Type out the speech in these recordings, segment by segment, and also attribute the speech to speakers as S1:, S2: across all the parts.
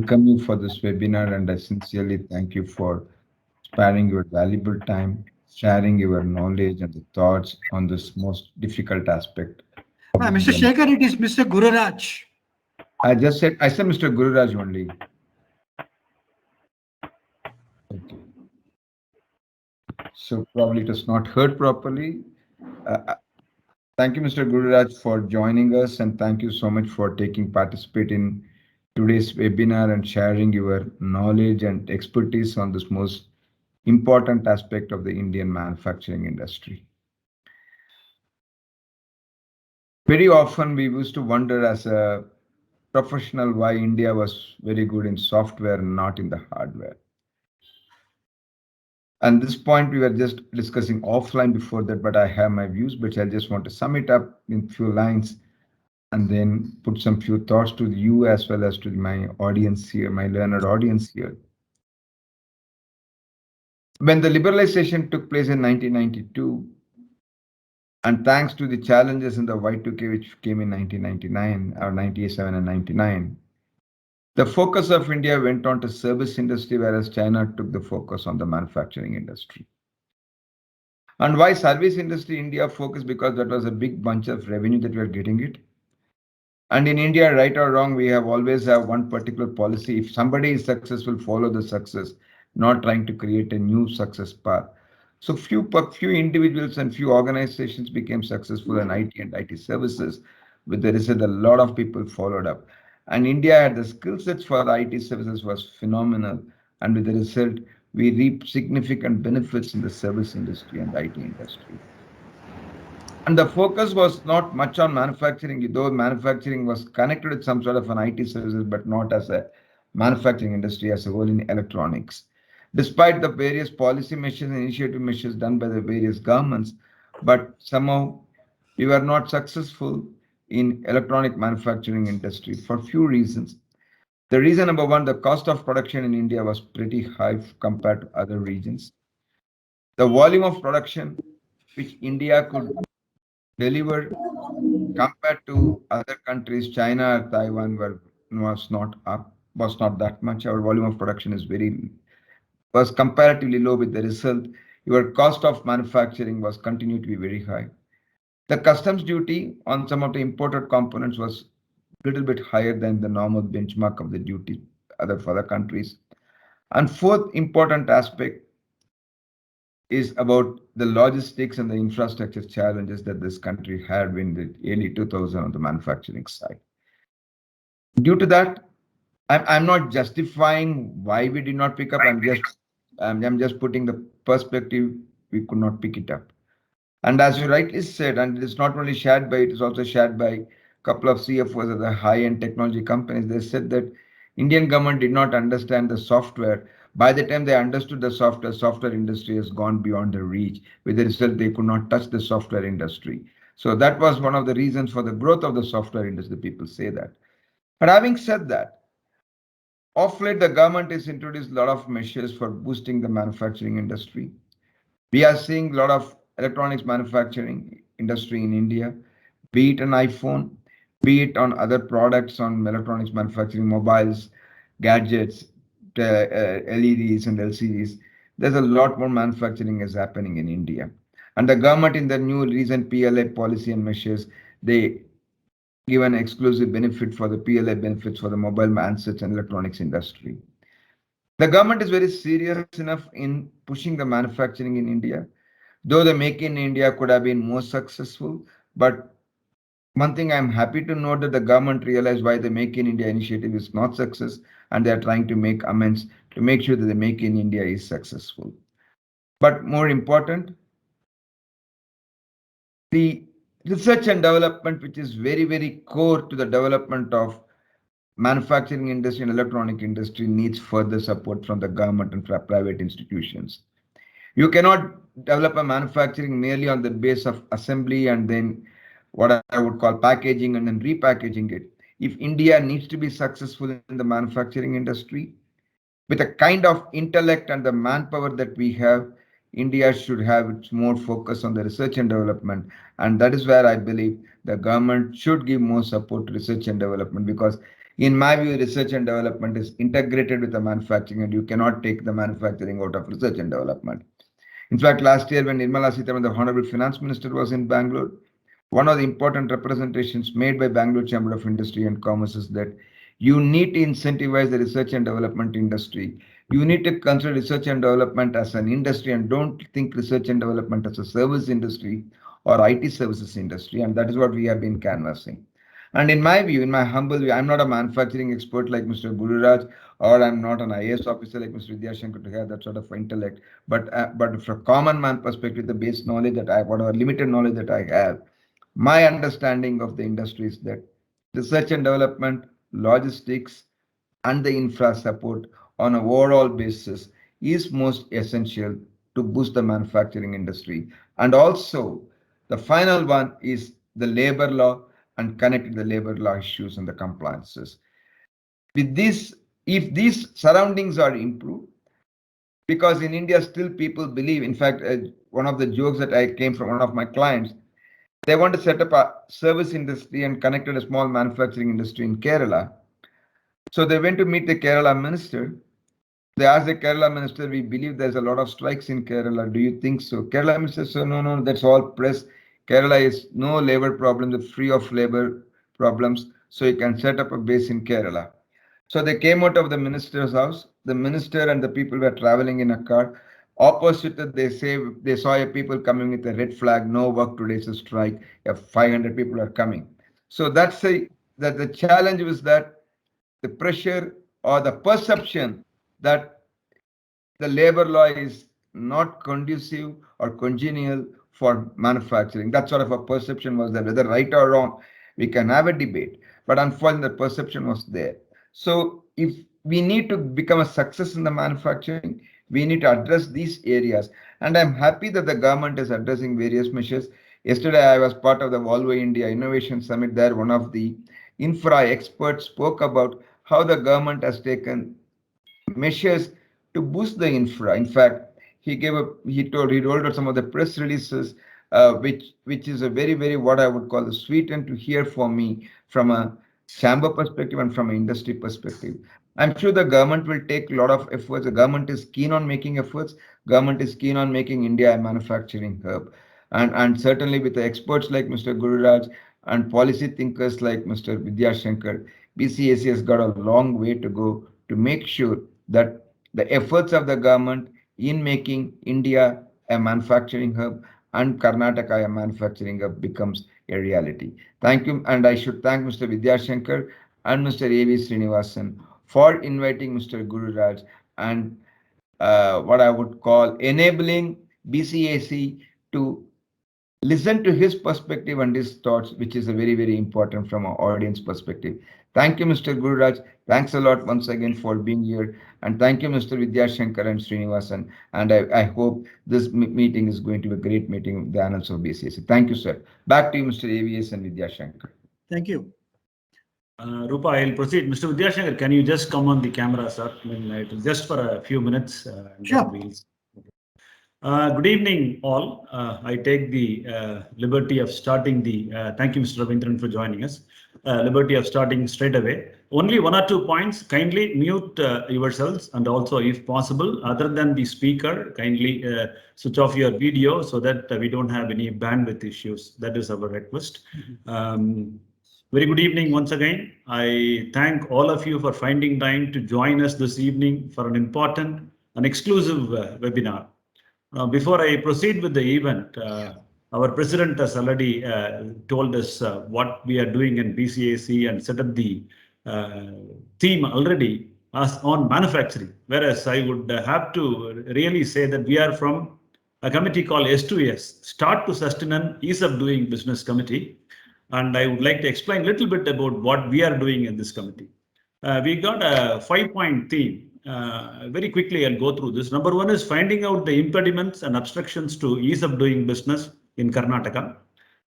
S1: welcome you for this webinar, and I sincerely thank you for sparing your valuable time, sharing your knowledge and the thoughts on this most difficult aspect of the
S2: Mr.
S1: Indian.
S2: Shekhar, it is Mr. Gururaj.
S1: I said Mr. Gururaj only. Okay. So probably it was not heard properly. Uh, Thank you, Mr. Gururaj, for joining us, and thank you so much for taking participate in today's webinar and sharing your knowledge and expertise on this most important aspect of the Indian manufacturing industry. Very often we used to wonder as a professional why India was very good in software and not in the hardware. And this point we were just discussing offline before that, but I have my views, but I just want to sum it up in few lines and then put some few thoughts to you as well as to my audience here, my learned audience here. When the liberalization took place in 1992, and thanks to the challenges in the Y2K which came in 1999 or 97 and 99, the focus of India went on to service industry, whereas China took the focus on the manufacturing industry. And why service industry India focused? Because that was a big bunch of revenue that we are getting it. And in India, right or wrong, we have always have one particular policy. If somebody is successful, follow the success, not trying to create a new success path. So few individuals and few organizations became successful in IT and IT services. With the result, a lot of people followed up. And India had the skill sets for the IT services was phenomenal. And with the result, we reaped significant benefits in the service industry and IT industry. And the focus was not much on manufacturing, though manufacturing was connected with some sort of an IT services, but not as a manufacturing industry as a whole in electronics. Despite the various policy measures and initiative measures done by the various governments, but somehow we were not successful in electronic manufacturing industry for few reasons. The reason number one, the cost of production in India was pretty high compared to other regions. The volume of production which India could deliver compared to other countries, China or Taiwan was not that much. Our volume of production was comparatively low. With the result, your cost of manufacturing was continued to be very high. The customs duty on some of the imported components was a little bit higher than the normal benchmark of the duty for other countries. And fourth important aspect is about the logistics and the infrastructure challenges that this country had in the early 2000 on the manufacturing side. Due to that, I'm not justifying why we did not pick up. I'm just putting the perspective we could not pick it up. And as you rightly said, and it is not only shared by, it is also shared by a couple of CFOs of the high-end technology companies. They said that Indian government did not understand the software. By the time they understood the software industry has gone beyond their reach. With the result, they could not touch the software industry. So that was one of the reasons for the growth of the software industry. People say that. But having said that, of late, the government has introduced a lot of measures for boosting the manufacturing industry. We are seeing a lot of electronics manufacturing industry in India, be it an iPhone, be it on other products on electronics manufacturing, mobiles, gadgets, LEDs and LCDs. There's a lot more manufacturing is happening in India. And the government in the new recent PLA policy and measures, they give an exclusive benefit for the PLA benefits for the mobile handsets and electronics industry. The government is very serious enough in pushing the manufacturing in India, though the Make in India could have been more successful. But one thing I'm happy to note that the government realized why the Make in India initiative is not success, and they are trying to make amends to make sure that the Make in India is successful. But more important, the research and development, which is very, very core to the development of manufacturing industry and electronic industry, needs further support from the government and private institutions. You cannot develop a manufacturing merely on the base of assembly and then what I would call packaging and then repackaging it. If India needs to be successful in the manufacturing industry, with the kind of intellect and the manpower that we have, India should have its more focus on the research and development. And that is where I believe the government should give more support to research and development, because In my view, research and development is integrated with the manufacturing, and you cannot take the manufacturing out of research and development. In fact, last year when Nirmala Sitharaman, the Honorable Finance Minister, was in Bangalore, one of the important representations made by Bangalore Chamber of Industry and Commerce is that you need to incentivize the research and development industry. You need to consider research and development as an industry and don't think research and development as a service industry or IT services industry. And that is what we have been canvassing. And in my view, in my humble view, I'm not a manufacturing expert like Mr. Gururaj, or I'm not an IAS officer like Mr. Vidyashankar to have that sort of intellect. But from a common man perspective, the base knowledge that I have, whatever limited knowledge that I have, my understanding of the industry is that research and development, logistics, and the infra support on an overall basis is most essential to boost the manufacturing industry. And also, the final one is the labor law and connected the labor law issues and the compliances. With this, if these surroundings are improved, because in India still people believe, in fact, one of the jokes that I came from one of my clients, they want to set up a service industry and connected a small manufacturing industry in Kerala. So they went to meet the Kerala minister. They asked the Kerala minister, we believe there's a lot of strikes in Kerala. Do you think so? Kerala minister said, no, that's all press. Kerala is no labor problem, it's free of labor problems. So you can set up a base in Kerala. So they came out of the minister's house. The minister and the people were traveling in a car. Opposite that, they saw a people coming with a red flag, no work today, it's a strike. 500 people are coming. So that the challenge was that the pressure or the perception that the labor law is not conducive or congenial for manufacturing. That sort of a perception was there. Whether right or wrong, we can have a debate. But unfortunately, the perception was there. So if we need to become a success in the manufacturing, we need to address these areas. And I'm happy that the government is addressing various measures. Yesterday, I was part of the Volvo India Innovation Summit there. One of the infra experts spoke about how the government has taken measures to boost the infra. In fact, he rolled out some of the press releases, which is a very what I would call the sweet and to hear for me from a chamber perspective and from an industry perspective. I'm sure the government will take a lot of efforts. The government is keen on making efforts. Government is keen on making India a manufacturing hub. And certainly with the experts like Mr. Gururaj and policy thinkers like Mr. Vidyashankar, BCIC has got a long way to go to make sure that the efforts of the government in making India a manufacturing hub and Karnataka a manufacturing hub becomes a reality. Thank you, and I should thank Mr. Vidyashankar and Mr. A.V. Srinivasan for inviting Mr. Gururaj and what I would call enabling BCAC to listen to his perspective and his thoughts, which is a very important from our audience perspective. Thank you, Mr. Gururaj. Thanks a lot once again for being here. And thank you, Mr. Vidyashankar and Srinivasan. And I hope this meeting is going to be a great meeting with the annals of BCIC. Thank you, sir. Back to you, Mr. AVS and Vidyashankar.
S2: Thank you.
S3: Rupa, I'll proceed. Mr. Vidyashankar, can you just come on the camera, sir? Just for a few minutes.
S2: Sure.
S3: Good evening, all. I take the liberty of starting the, thank you, Mr. Ravindran, for joining us. Liberty of starting straight away. Only one or two points. Kindly mute yourselves, and also, if possible, other than the speaker, kindly switch off your video so that we don't have any bandwidth issues. That is our request. Very good evening once again. I thank all of you for finding time to join us this evening for an important and exclusive webinar. Before I proceed with the event, our president has already told us what we are doing in BCAC and set up the theme already as on manufacturing. Whereas I would have to really say that we are from a committee called S2S, Start to Sustain and Ease of Doing Business Committee. And I would like to explain a little bit about what we are doing in this committee. We got a 5-point theme. Very quickly, I'll go through this. Number one is finding out the impediments and obstructions to ease of doing business in Karnataka.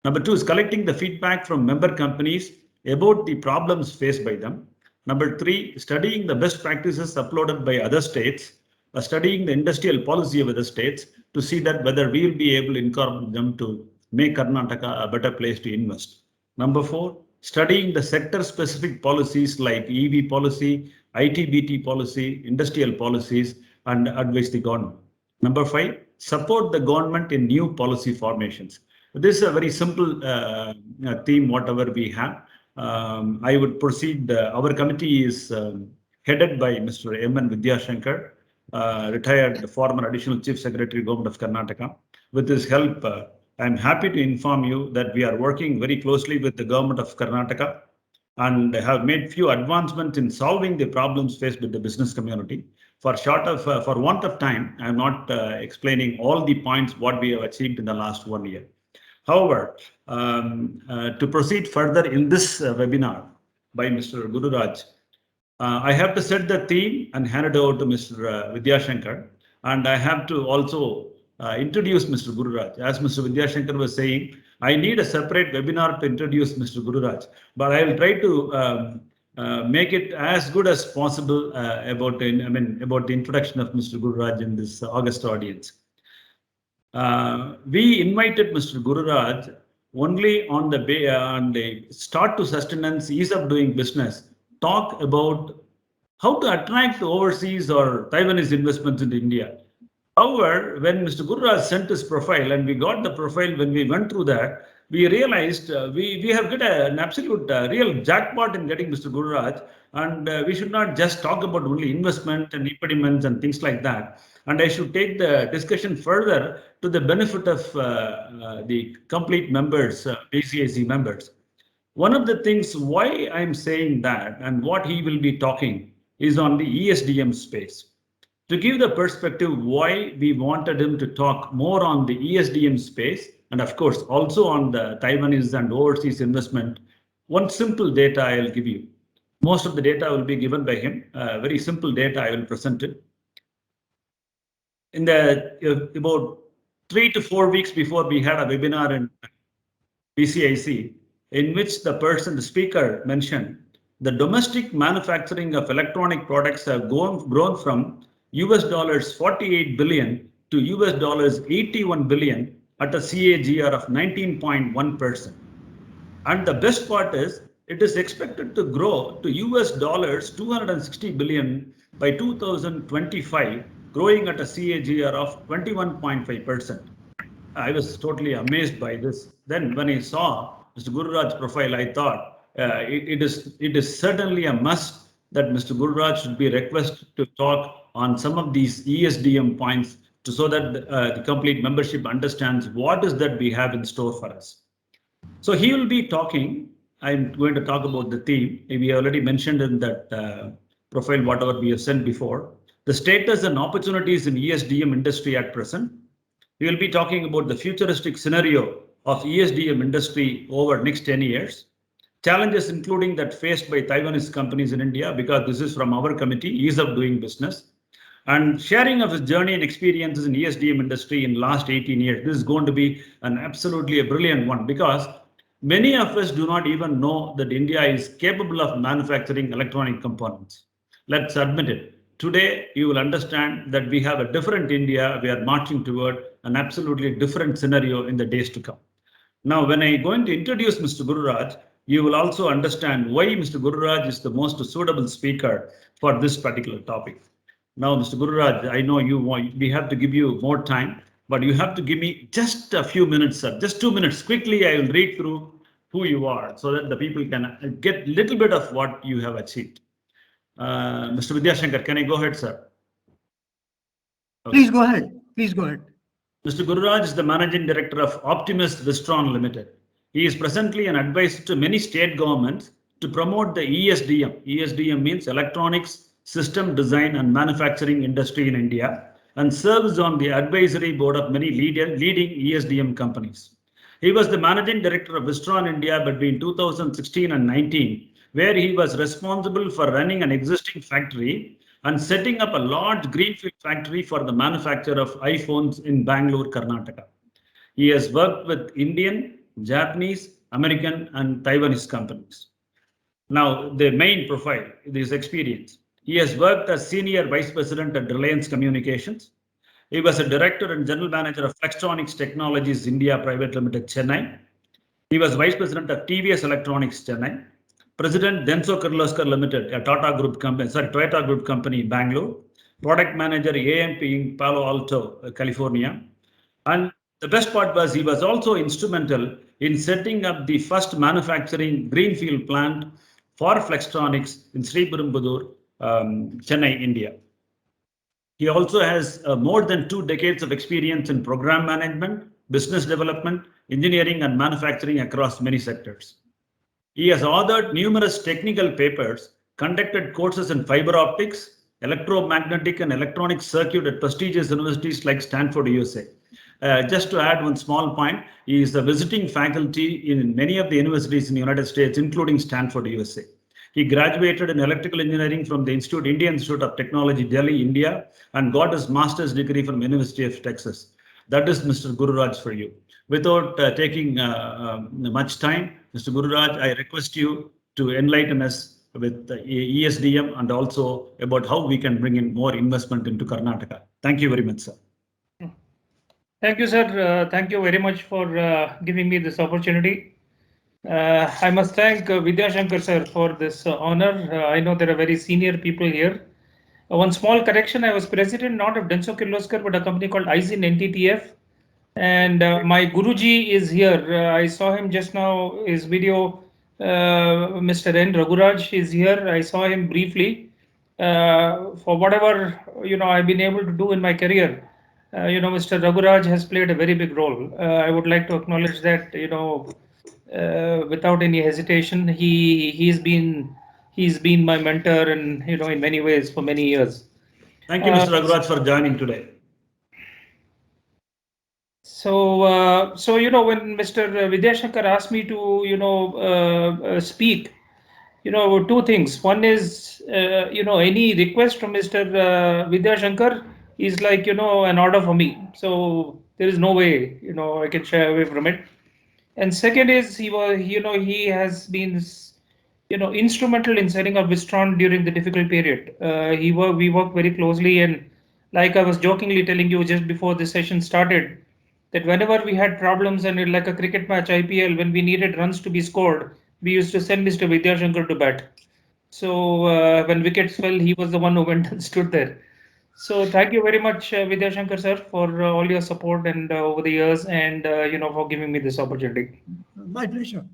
S3: Number two is collecting the feedback from member companies about the problems faced by them. Number three, studying the best practices uploaded by other states, studying the industrial policy of other states to see that whether we will be able to incorporate them to make Karnataka a better place to invest. Number four, studying the sector-specific policies like EV policy, IT/BT policy, industrial policies, and advise the government. Number 5, support the government in new policy formations. This is a very simple theme, whatever we have. I would proceed. Our committee is headed by Mr. M.N. Vidyashankar, retired former Additional Chief Secretary, Government of Karnataka. With his help, I'm happy to inform you that we are working very closely with the Government of Karnataka and have made few advancements in solving the problems faced with the business community. For want of time, I'm not explaining all the points what we have achieved in the last 1 year. However, to proceed further in this webinar by Mr. Gururaj, I have to set the theme and hand it over to Mr. Vidyashankar, and I have to also introduce Mr. Gururaj. As Mr. Vidyashankar was saying, I need a separate webinar to introduce Mr. Gururaj, but I will try to make it as good as possible about the introduction of Mr. Gururaj in this August audience. We invited Mr. Gururaj only on the start to sustenance, ease of doing business, talk about how to attract overseas or Taiwanese investments in India. However, when Mr. Gururaj sent his profile and we got the profile, when we went through that, we realized we have got an absolute real jackpot in getting Mr. Gururaj, and we should not just talk about only investment and impediments and things like that. And I should take the discussion further to the benefit of the complete members, BCIC members. One of the things why I'm saying that and what he will be talking is on the ESDM space. To give the perspective why we wanted him to talk more on the ESDM space, and of course also on the Taiwanese and overseas investment, one simple data I'll give you. Most of the data will be given by him. Very simple data I will present it. In the about 3 to 4 weeks before, we had a webinar in BCIC in which the speaker mentioned the domestic manufacturing of electronic products have grown from US $48 billion to US $81 billion at a CAGR of 19.1%. And the best part is it is expected to grow to US $260 billion by 2025, growing at a CAGR of 21.5%. I was totally amazed by this. Then when I saw Mr. Gururaj's profile, I thought it is certainly a must that Mr. Gururaj should be requested to talk on some of these ESDM points so that the complete membership understands what is that we have in store for us. So he will be talking. I'm going to talk about the theme. We already mentioned in that profile whatever we have sent before. The status and opportunities in ESDM industry at present. We will be talking about the futuristic scenario of ESDM industry over next 10 years. Challenges including that faced by Taiwanese companies in India, because this is from our committee, ease of doing business. And sharing of his journey and experiences in ESDM industry in last 18 years. This is going to be an absolutely a brilliant one, because many of us do not even know that India is capable of manufacturing electronic components. Let's admit it. Today, you will understand that we have a different India. We are marching toward an absolutely different scenario in the days to come. Now, when I'm going to introduce Mr. Gururaj, you will also understand why Mr. Gururaj is the most suitable speaker for this particular topic. Now, Mr. Gururaj, I know we have to give you more time, but you have to give me just a few minutes, sir. Just 2 minutes. Quickly, I will read through who you are so that the people can get a little bit of what you have achieved. Mr. Vidyashankar, can I go ahead, sir?
S2: Okay. Please go ahead. Please go ahead.
S3: Mr. Gururaj is the Managing Director of Optimist Wistron Limited. He is presently an advisor to many state governments to promote the ESDM. ESDM means Electronics System Design and Manufacturing Industry in India, and serves on the advisory board of many leading ESDM companies. He was the Managing Director of Wistron India between 2016 and 19, where he was responsible for running an existing factory and setting up a large greenfield factory for the manufacture of iPhones in Bangalore, Karnataka. He has worked with Indian, Japanese, American, and Taiwanese companies. Now, the main profile, this experience. He has worked as Senior Vice President at Reliance Communications. He was a Director and General Manager of Flextronics Technologies India Private Limited, Chennai. He was Vice President of TVS Electronics, Chennai. President Denso Kirloskar Limited, a Toyota Group company, Bangalore. Product Manager AMP in Palo Alto, California. And the best part was he was also instrumental in setting up the first manufacturing greenfield plant for Flextronics in Sriperumbudur, Chennai, India. He also has more than 2 decades of experience in program management, business development, engineering, and manufacturing across many sectors. He has authored numerous technical papers, conducted courses in fiber optics, electromagnetic and electronic circuit at prestigious universities like Stanford, USA. Just to add one small point, he is the visiting faculty in many of the universities in the United States, including Stanford, USA. He graduated in electrical engineering from the Indian Institute of Technology, Delhi, India, and got his master's degree from University of Texas. That is Mr. Gururaj for you. Without taking much time, Mr. Gururaj, I request you to enlighten us with ESDM and also about how we can bring in more investment into Karnataka. Thank you very much, sir.
S4: Thank you, sir. Thank you very much for giving me this opportunity. I must thank Vidya Shankar sir for this honor. I know there are very senior people here. One small correction, I was president not of Denso Kirloskar, but a company called IZIN NTTF. And my Guruji is here. I saw him just now, his video. Mr. N. Raghuraj is here. I saw him briefly. For whatever I've been able to do in my career, Mr. Raghuraj has played a very big role. I would like to acknowledge that without any hesitation. He's been my mentor, and in many ways for many years.
S3: Thank you, Mr. Raghuraj, for joining today.
S4: So when Mr. Vidya Shankar asked me to speak, 2 things. One is any request from Mr. Vidya Shankar is like an order for me. So there is no way I can shy away from it. And second is he has been instrumental in setting up Wistron during the difficult period. We worked very closely, and like I was jokingly telling you just before the session started, that whenever we had problems and like a cricket match, IPL, when we needed runs to be scored, we used to send Mr. Vidya Shankar to bat. So when wickets fell, he was the one who went and stood there. So thank you very much, Vidya Shankar sir, for all your support and over the years, and for giving me this opportunity.
S2: My pleasure.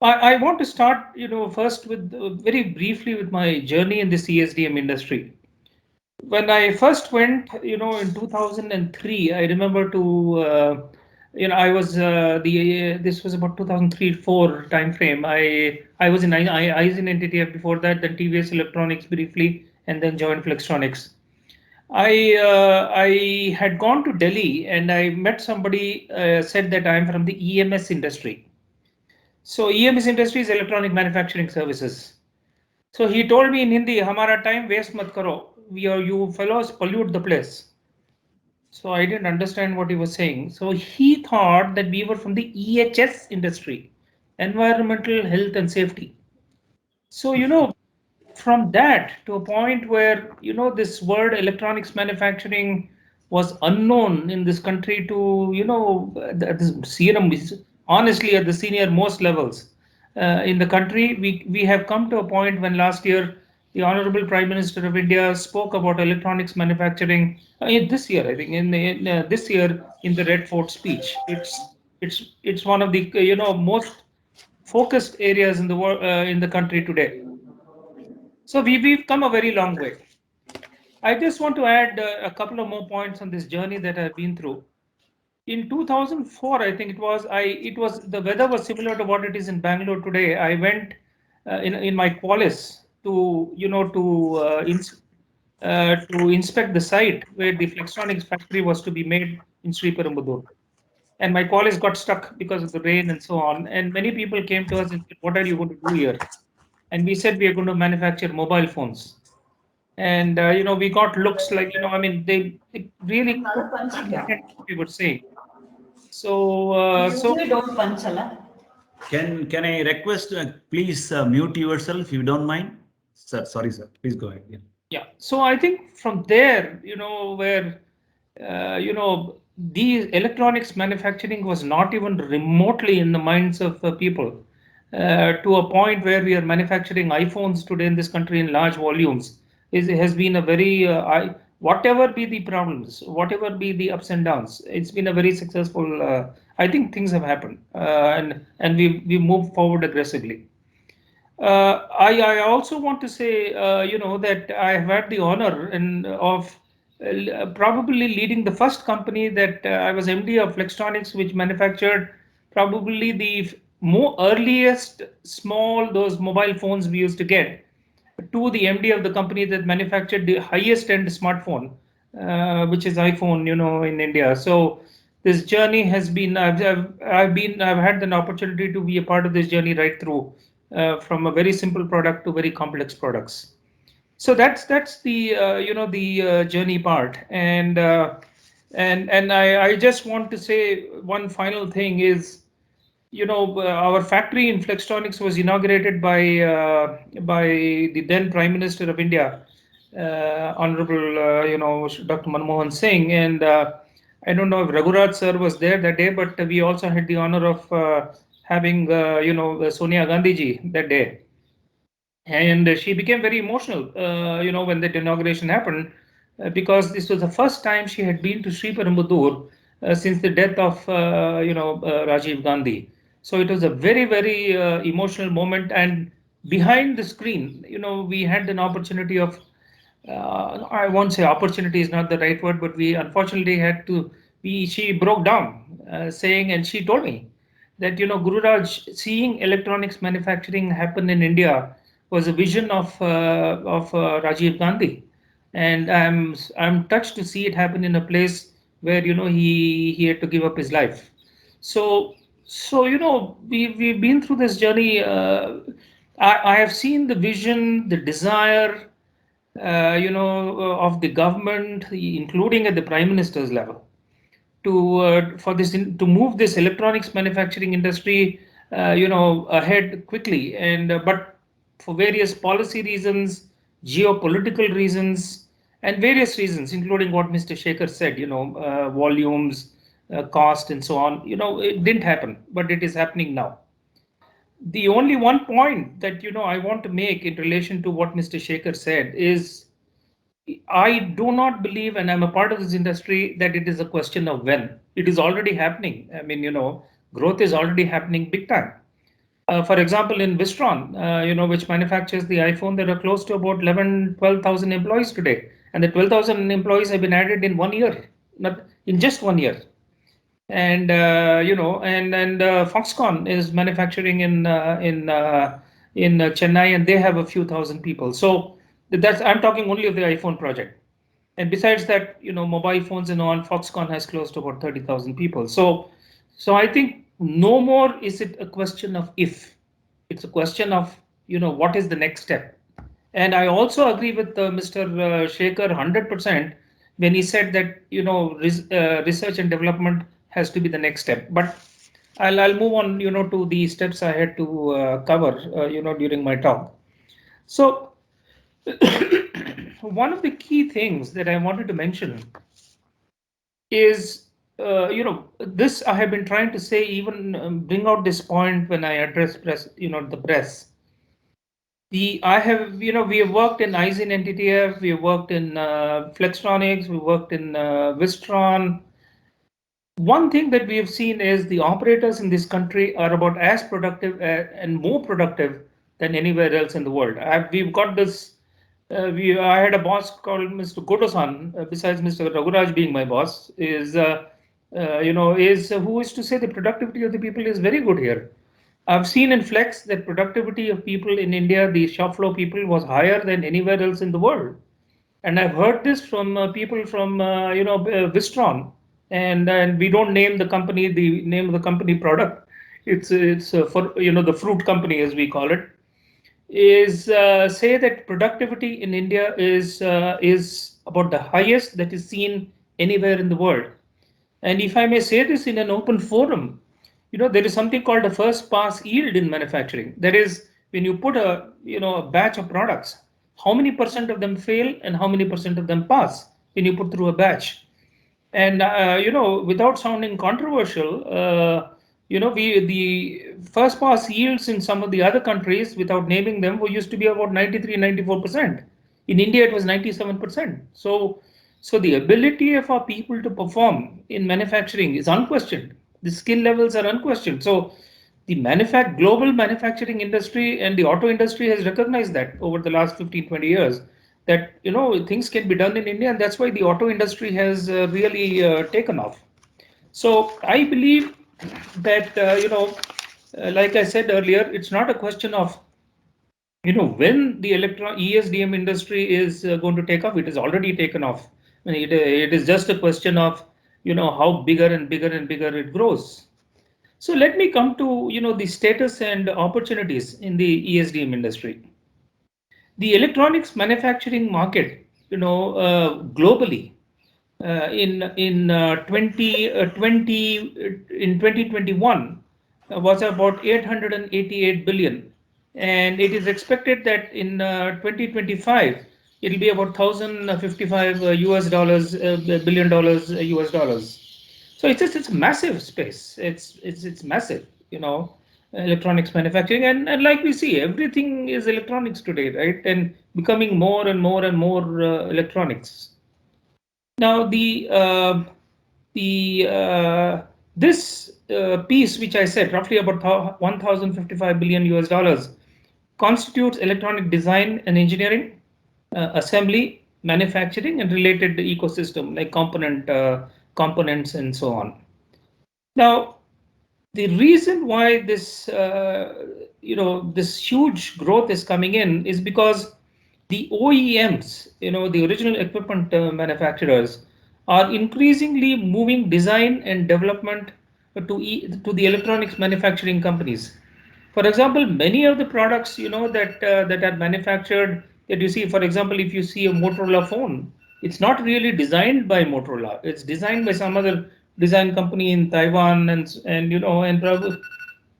S4: I want to start, first with very briefly with my journey in the CSDM industry. When I first went, in 2003, I remember I was this was about 2003-4 time frame. I was in IZIN NTTF before that, then TVS Electronics briefly, and then joined Flextronics. I had gone to Delhi and I met somebody said that I'm from the EMS industry. So EMS industry is electronic manufacturing services. So he told me in Hindi, "Hamara time waste mat karo. You fellows pollute the place." So I didn't understand what he was saying. So he thought that we were from the EHS industry, environmental health and safety. So from that to a point where this word electronics manufacturing was unknown in this country to this honestly at the senior most levels in the country. We have come to a point when last year the Honorable Prime Minister of India spoke about electronics manufacturing this year, I think this year in the Red Fort speech. It's one of the most focused areas in the world in the country today. So we've come a very long way. I just want to add a couple of more points on this journey that I've been through. In 2004, I think it was the weather was similar to what it is in Bangalore today. I went in my Qualis to inspect the site where the Flextronics factory was to be made in Sriperumbudur. And my Qualis got stuck because of the rain and so on. And many people came to us and said, "What are you going to do here?" And we said we are going to manufacture mobile phones. And we got looks like they really what we would say. So
S5: don't punch,
S3: Can I request please mute yourself if you don't mind, sir? Sorry, sir. Please go ahead.
S4: Yeah. So I think from there, where the electronics manufacturing was not even remotely in the minds of people, to a point where we are manufacturing iPhones today in this country in large volumes. Has been a very, whatever be the problems, whatever be the ups and downs, it's been a very successful, I think things have happened, and we move forward aggressively. I also want to say, that I have had the honor of probably leading the first company that I was MD of Flextronics, which manufactured probably the more earliest small those mobile phones we used to get, to the MD of the company that manufactured the highest end smartphone, which is iPhone, in India. So this journey has been, I've had an opportunity to be a part of this journey right through, from a very simple product to very complex products. So that's the the journey part, and I just want to say one final thing is, our factory in Flextronics was inaugurated by the then Prime Minister of India, Honorable Dr. Manmohan Singh, and I don't know if Raghuraj sir was there that day, but we also had the honor of having Sonia Gandhi ji that day, and she became very emotional, when that inauguration happened, because this was the first time she had been to Sriperumbudur since the death of Rajiv Gandhi. So it was a very, very emotional moment, and behind the screen, we had an opportunity of, I won't say opportunity is not the right word, but we unfortunately had to. She broke down, saying, and she told me that Guru Raj, seeing electronics manufacturing happen in India was a vision of Rajiv Gandhi, and I'm touched to see it happen in a place where he had to give up his life. So we've been through this journey. I have seen the vision, the desire, of the government, including at the Prime Minister's level, to move this electronics manufacturing industry ahead quickly, and but for various policy reasons, geopolitical reasons, and various reasons, including what Mr. Shekhar said, volumes, cost, and so on, it didn't happen, but it is happening now. The only one point that I want to make in relation to what Mr. Shekhar said is, I do not believe, and I'm a part of this industry, that it is a question of when. It is already happening. I mean, growth is already happening big time. For example, in Wistron, which manufactures the iPhone, there are close to about 12,000 employees today. And the 12,000 employees have been added in 1 year, not in just 1 year. And, and Foxconn is manufacturing in Chennai, and they have a few thousand people. So I'm talking only of the iPhone project. And besides that, mobile phones and on, Foxconn has close to about 30,000 people. So I think no more is it a question of if, it's a question of, what is the next step. And I also agree with Mr. Shekhar 100% when he said that, research and development has to be the next step. But I'll move on, to the steps I had to cover, during my talk. So one of the key things that I wanted to mention is, this I have been trying to say, even bring out this point when I address press, the press. We have worked in ISIN NTTF, we have worked in Flextronics, we worked in Wistron. One thing that we have seen is the operators in this country are about as productive and more productive than anywhere else in the world. We've got this. I had a boss called Mr. Goto-san, besides Mr. Raghuraj being my boss, is who is to say the productivity of the people is very good here. I've seen in Flex that productivity of people in India, the shop floor people, was higher than anywhere else in the world. And I've heard this from people from Wistron, and we don't name the company, the name of the company product. It's for the fruit company, as we call it, is say that productivity in India is about the highest that is seen anywhere in the world. And if I may say this in an open forum, there is something called a first pass yield in manufacturing. That is, when you put a batch of products, how many % of them fail and how many % of them pass when you put through a batch. And without sounding controversial, the first pass yields in some of the other countries, without naming them, used to be about 93, 94%. In India, it was 97%. So the ability of our people to perform in manufacturing is unquestioned. The skill levels are unquestioned. So the global manufacturing industry and the auto industry has recognized that over the last 15, 20 years, that things can be done in India, and that's why the auto industry has really taken off. So I believe that like I said earlier, it's not a question of when the ESDM industry is going to take off. It has already taken off. I mean, it is just a question of how bigger and bigger and bigger it grows. So let me come to the status and opportunities in the ESDM industry. The electronics manufacturing market, globally, in 2021 was about 888 billion, and it is expected that in 2025 it will be about 1,055 US dollars, billion dollars, US dollars. So it's a massive space. It's massive, electronics manufacturing, and like we see, everything is electronics today, right? And becoming more and more and more electronics. Now this piece, which I said, roughly about 1,055 billion US dollars, constitutes electronic design and engineering, assembly, manufacturing, and related ecosystem like components and so on. Now, the reason why this this huge growth is coming in is because the OEMs, the original equipment manufacturers, are increasingly moving design and development to the electronics manufacturing companies. For example, many of the products that are manufactured, that you see, for example, if you see a Motorola phone, it's not really designed by Motorola. It's designed by some other design company in Taiwan, and probably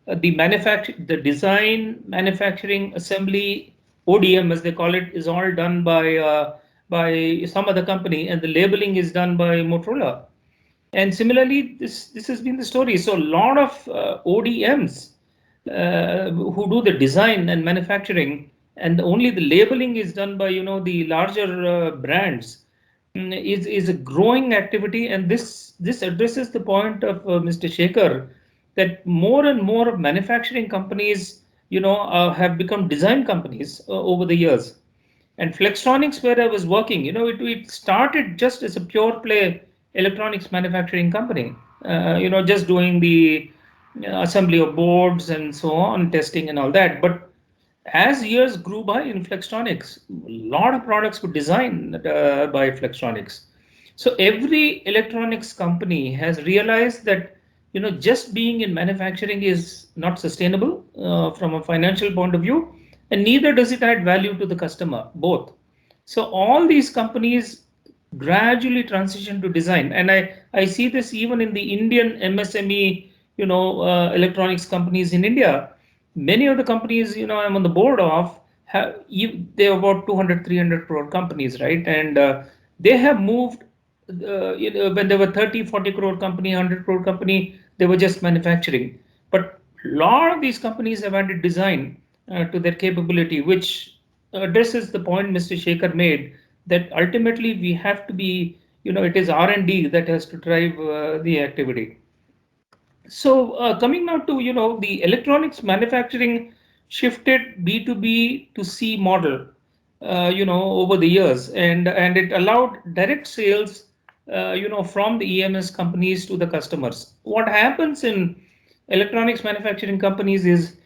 S4: the design, manufacturing, assembly, ODM as they call it, is all done by some other company, and the labeling is done by Motorola. And similarly, this has been the story. So a lot of ODMs who do the design and manufacturing, and only the labeling is done by the larger brands, is a growing activity. And this addresses the point of Mr. Shekhar, that more and more of manufacturing companies have become design companies over the years. And Flextronics, where I was working, it started just as a pure play electronics manufacturing company, just doing the assembly of boards and so on, testing and all that. But as years grew by in Flextronics, a lot of products were designed by Flextronics. So every electronics company has realized that just being in manufacturing is not sustainable from a financial point of view, and neither does it add value to the customer, both. So all these companies gradually transition to design, and I see this even in the Indian MSME electronics companies in India. Many of the companies I'm on the board of, they're about 200, 300 crore companies, right? And they have moved, when they were 30, 40 crore company, 100 crore company, they were just manufacturing. But a lot of these companies have added design to their capability, which addresses the point Mr. Shekhar made, that ultimately we have to be, it is R&D that has to drive the activity. So coming now to the electronics manufacturing shifted B2B to C model over the years, and it allowed direct sales from the EMS companies to the customers. What happens in electronics manufacturing companies is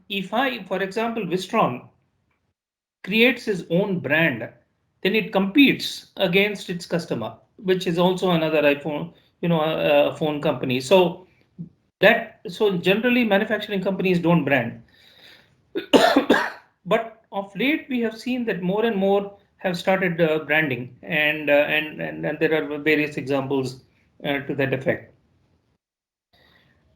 S4: if for example, Wistron creates his own brand, then it competes against its customer, which is also another iPhone, phone company. So generally manufacturing companies don't brand. But of late, we have seen that more and more have started branding, and there are various examples to that effect.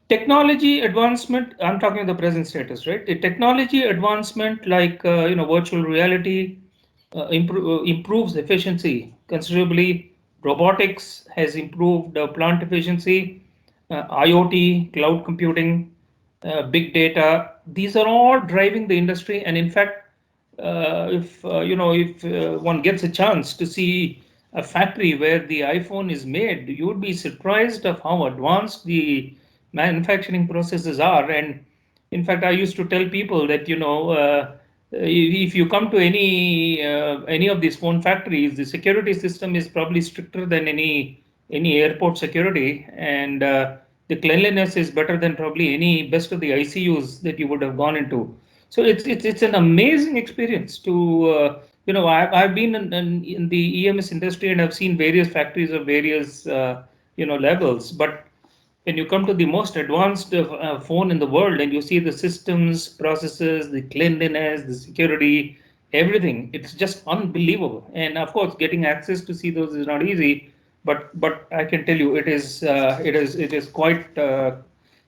S4: Technology advancement, I'm talking the present status, right? The technology advancement like virtual reality improves efficiency considerably. robotics has improved plant efficiency, IoT, cloud computing, big data. These are all driving the industry. And in fact, if one gets a chance to see a factory where the iPhone is made, you would be surprised of how advanced the manufacturing processes are. And in fact, I used to tell people that if you come to any of these phone factories, the security system is probably stricter than any airport security, and the cleanliness is better than probably any best of the ICUs that you would have gone into. So it's an amazing experience to I've been in the EMS industry, and I've seen various factories of various levels, but when you come to the most advanced phone in the world and you see the systems, processes, the cleanliness, the security, everything, it's just unbelievable. And of course, getting access to see those is not easy, but I can tell you it is quite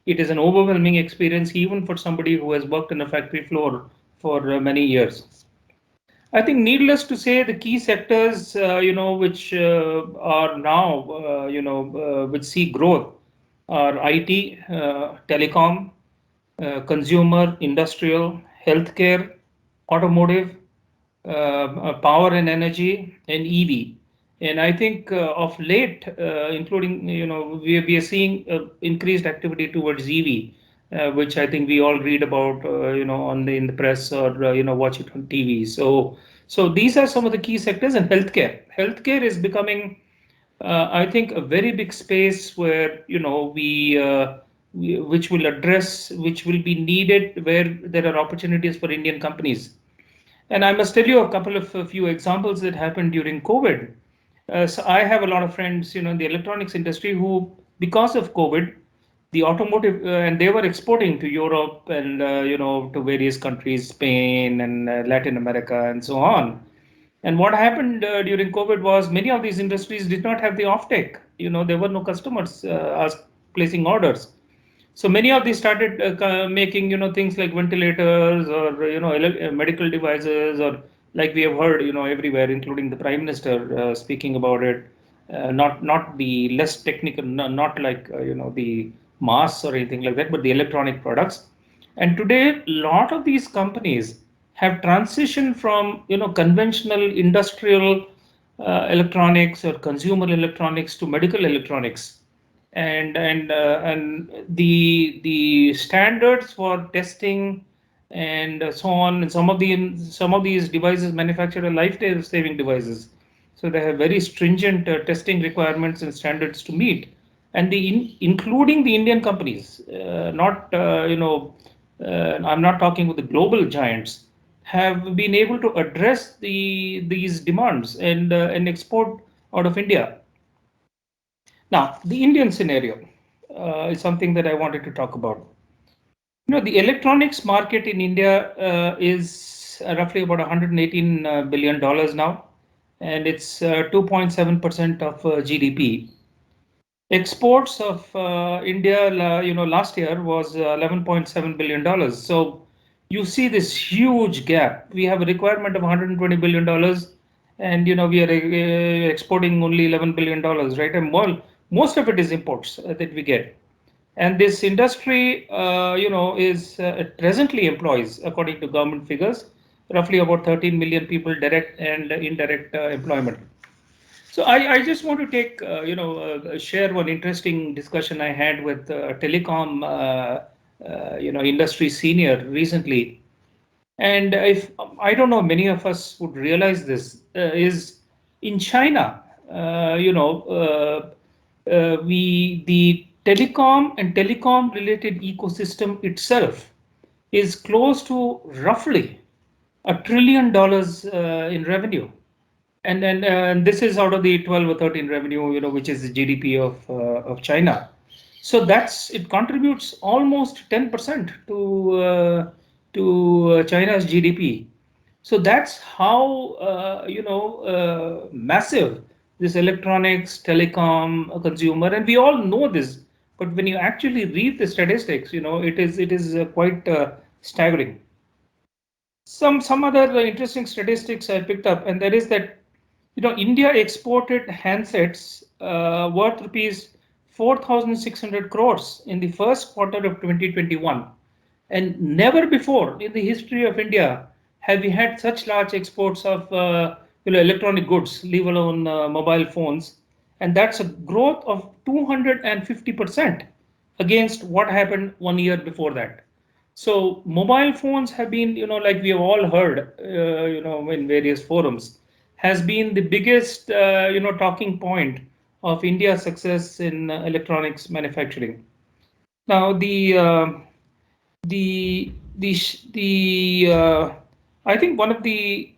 S4: it is an overwhelming experience even for somebody who has worked in a factory floor for many years. I think needless to say, the key sectors which are now which see growth are IT, telecom, consumer, industrial, healthcare, automotive, power and energy, and EV. And I think of late, including, we are seeing increased activity towards EV, which I think we all read about, in the press or, watch it on TV. So these are some of the key sectors. And healthcare. Healthcare is becoming, I think, a very big space where, which will be needed, where there are opportunities for Indian companies. And I must tell you a few examples that happened during COVID. So I have a lot of friends, in the electronics industry who, because of COVID, the automotive, and they were exporting to Europe and, to various countries, Spain and Latin America and so on. And what happened during COVID was many of these industries did not have the offtake. There were no customers placing orders. So many of these started making, things like ventilators or, medical devices, or like we have heard, everywhere, including the Prime Minister speaking about it. Not the less technical, not like, the masks or anything like that, but the electronic products. And today, a lot of these companies have transitioned from, conventional industrial electronics or consumer electronics to medical electronics. And the standards for testing and so on, and some of these devices manufactured are life-saving devices, so they have very stringent testing requirements and standards to meet, and including the Indian companies, I'm not talking with the global giants, have been able to address these demands and export out of India. Now, the Indian scenario is something that I wanted to talk about. The electronics market in India is roughly about $118 billion now, and it's 2.7% of GDP. Exports of India, last year was $11.7 billion. So you see this huge gap. We have a requirement of $120 billion, and we are exporting only $11 billion, right? And most of it is imports that we get. And this industry, is presently employs, according to government figures, roughly about 13 million people, direct and indirect employment. So I just want to take, share one interesting discussion I had with telecom, industry senior recently. And if I don't know, many of us would realize this is in China, the telecom and telecom related ecosystem itself is close to roughly $1 trillion in revenue. And then this is out of the 12 or 13 revenue, which is the GDP of China. So it contributes almost 10% to China's GDP. So that's how massive this electronics, telecom, consumer, and we all know this. But when you actually read the statistics, it is quite staggering. Some other interesting statistics I picked up, and that is that India exported handsets worth rupees 4,600 crores in the first quarter of 2021. And never before in the history of India have we had such large exports of electronic goods, leave alone mobile phones. And that's a growth of 250% against what happened 1 year before that. So mobile phones have been, like we have all heard, in various forums, has been the biggest, talking point of India's success in electronics manufacturing. Now, I think one of the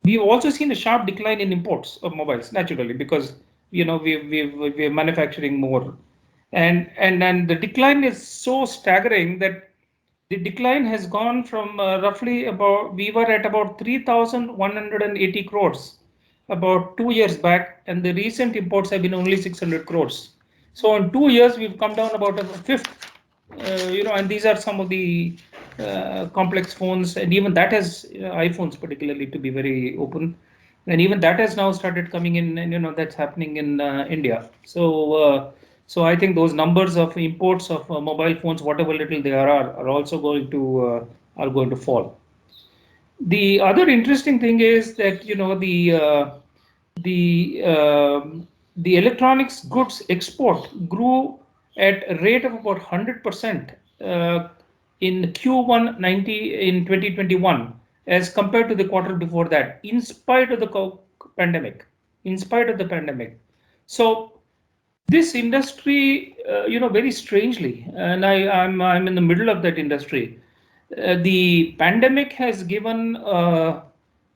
S4: we've also seen a sharp decline in imports of mobiles naturally because we're manufacturing more, and the decline is so staggering that the decline has gone from we were at about 3,180 crores about 2 years back, and the recent imports have been only 600 crores. So in 2 years, we've come down about a fifth, and these are some of the complex phones, and even that has iPhones particularly, to be very open. And even that has now started coming in, and that's happening in India. So I think those numbers of imports of mobile phones, whatever little they are also going to fall. The other interesting thing is that the electronics goods export grew at a rate of about 100% in Q1 in 2021 as compared to the quarter before that, in spite of the pandemic. So this industry, very strangely, and I'm in the middle of that industry. The pandemic has given, I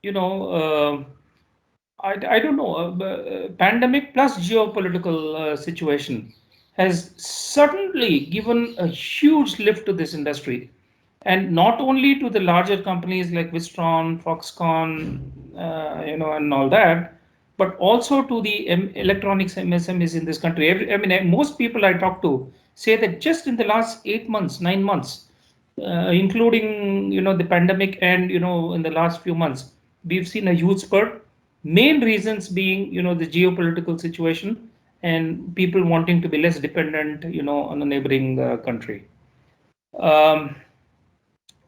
S4: don't know, pandemic plus geopolitical situation has suddenly given a huge lift to this industry, and not only to the larger companies like Wistron, Foxconn, and all that, but also to the electronics MSMEs in this country. Most people I talk to say that just in the last 8 months, 9 months, including the pandemic and in the last few months, we've seen a huge spurt. Main reasons being the geopolitical situation and people wanting to be less dependent on a neighboring country.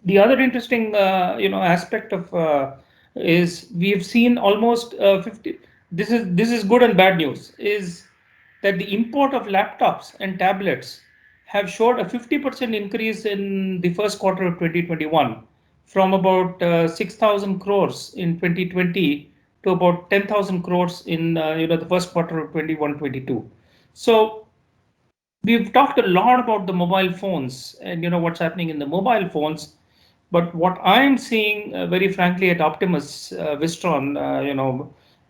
S4: The other interesting aspect of is we've seen almost 50. This is good and bad news. Is that the import of laptops and tablets have showed a 50% increase in the first quarter of 2021, from about 6,000 crores in 2020 to about 10,000 crores in the first quarter of 21-22. So we've talked a lot about the mobile phones and what's happening in the mobile phones, but what I'm seeing very frankly at Optimus Wistron,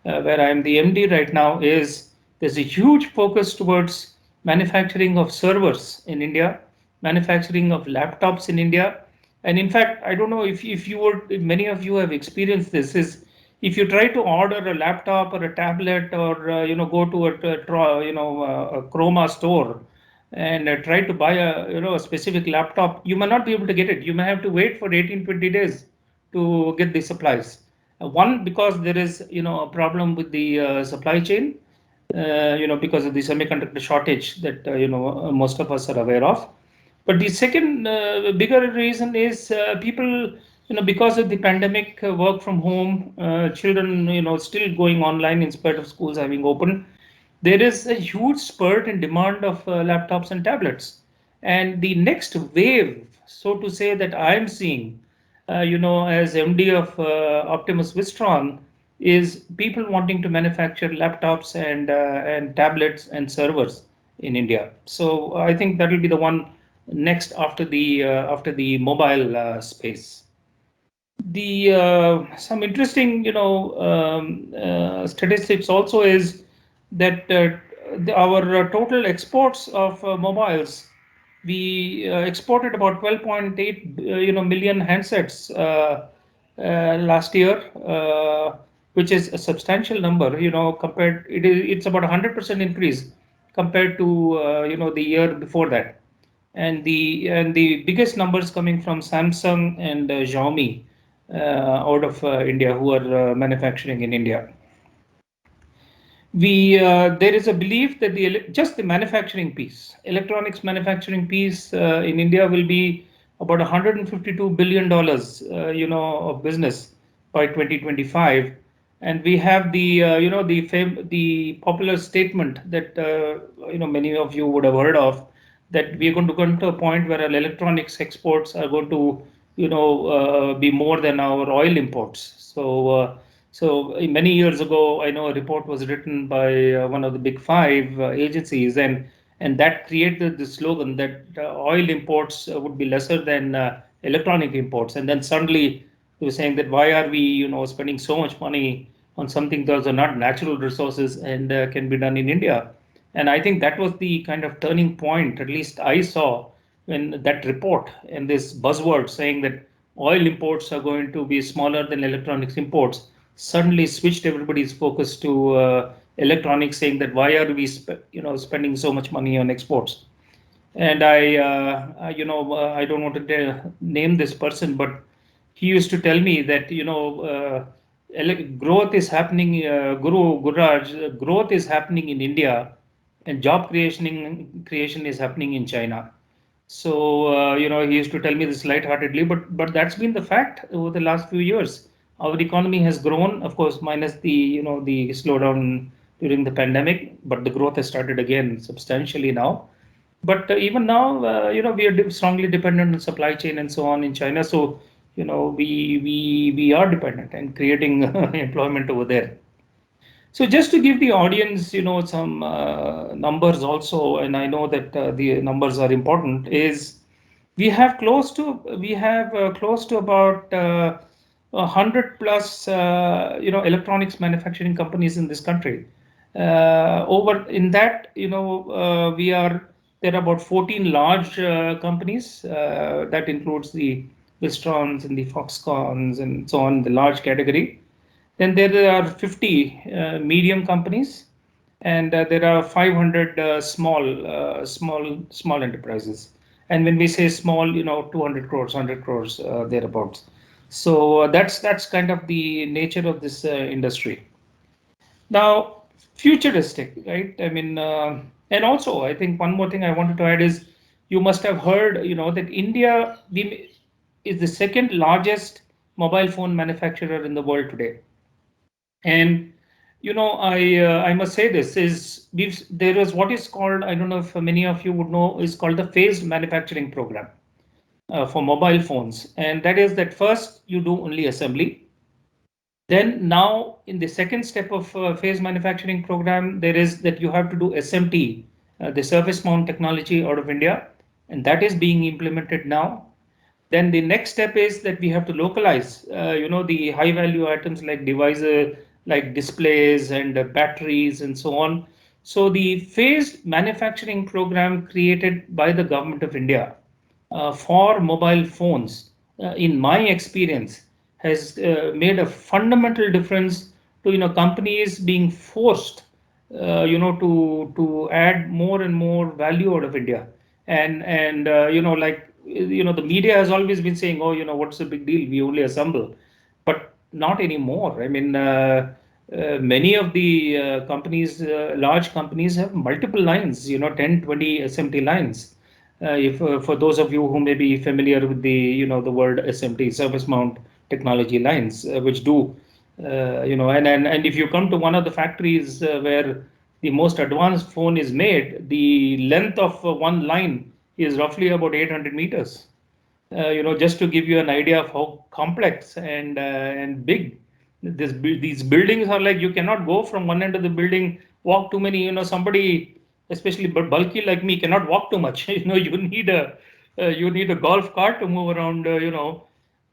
S4: where I'm the MD right now, is there's a huge focus towards manufacturing of servers in India, manufacturing of laptops in India. And in fact, I don't know if many of you have experienced this, is if you try to order a laptop or a tablet or go to a Chroma store and try to buy a specific laptop, you may not be able to get it. You may have to wait for 18-20 days to get the supplies. One, because there is a problem with the supply chain, because of the semiconductor shortage that most of us are aware of. But the second bigger reason is people, because of the pandemic, work from home, children, still going online in spite of schools having opened. There is a huge spurt in demand of laptops and tablets. And the next wave, so to say, that I'm seeing, as MD of Optimus Wistron, is people wanting to manufacture laptops and tablets and servers in India. So I think that will be the one next after the mobile space. The some interesting statistics also is that our total exports of mobiles, we exported about 12.8 million handsets last year, which is a substantial number. Compared, it's about 100% increase compared to the year before that. And the biggest numbers coming from Samsung and Xiaomi, out of India who are manufacturing in India. There is a belief that just the manufacturing piece, electronics manufacturing piece in India will be about $152 billion, of business by 2025. And we have the, the popular statement that, many of you would have heard of, that we are going to come to a point where our electronics exports are going to, be more than our oil imports. So many years ago, I know a report was written by one of the big five agencies, and that created the slogan that oil imports would be lesser than electronic imports. And then suddenly they were saying that why are we, spending so much money on something those are not natural resources and can be done in India. And I think that was the kind of turning point, at least I saw, when that report and this buzzword saying that oil imports are going to be smaller than electronics imports suddenly switched everybody's focus to electronics, saying that why are we spending so much money on exports. And I don't want to name this person, but he used to tell me that growth is happening, Guraj, growth is happening in India, and job creation is happening in China. So he used to tell me this lightheartedly, but that's been the fact over the last few years. Our economy has grown, of course, minus the the slowdown during the pandemic, but the growth has started again substantially now. But even now, we are strongly dependent on supply chain and so on in China. So we are dependent and creating employment over there. So just to give the audience, some numbers also, and I know that the numbers are important, is we have close to about 100 plus electronics manufacturing companies in this country. Over in that, there are about 14 large companies that includes the Wistrons and the Foxcons and so on, the large category. Then there are 50 medium companies, and there are 500 small enterprises. And when we say small, 200 crores, 100 crores, thereabouts. So that's kind of the nature of this industry. Now, futuristic, right? I mean, and also I think one more thing I wanted to add is you must have heard, that India is the second largest mobile phone manufacturer in the world today. And I must say this is there is what is called, I don't know if many of you would know, is called the phased manufacturing program for mobile phones. And that is that first you do only assembly. Then now in the second step of phased manufacturing program, there is that you have to do SMT, the surface mount technology out of India, and that is being implemented now. Then the next step is that we have to localize, the high value items like devices, like displays and batteries and so on. So the phased manufacturing program created by the government of India for mobile phones, in my experience, has made a fundamental difference to companies being forced, to add more and more value out of India, and the media has always been saying, oh, what's the big deal? We only assemble, but not anymore. I mean, many of the companies, large companies, have multiple lines, 10, 20 SMT lines. If for those of you who may be familiar with the the word SMT, surface mount technology lines, which do and if you come to one of the factories where the most advanced phone is made, the length of one line is roughly about 800 meters. Just to give you an idea of how complex and big these buildings are. Like, you cannot go from one end of the building, walk too many. Somebody, especially bulky like me, cannot walk too much. You need a golf cart to move around.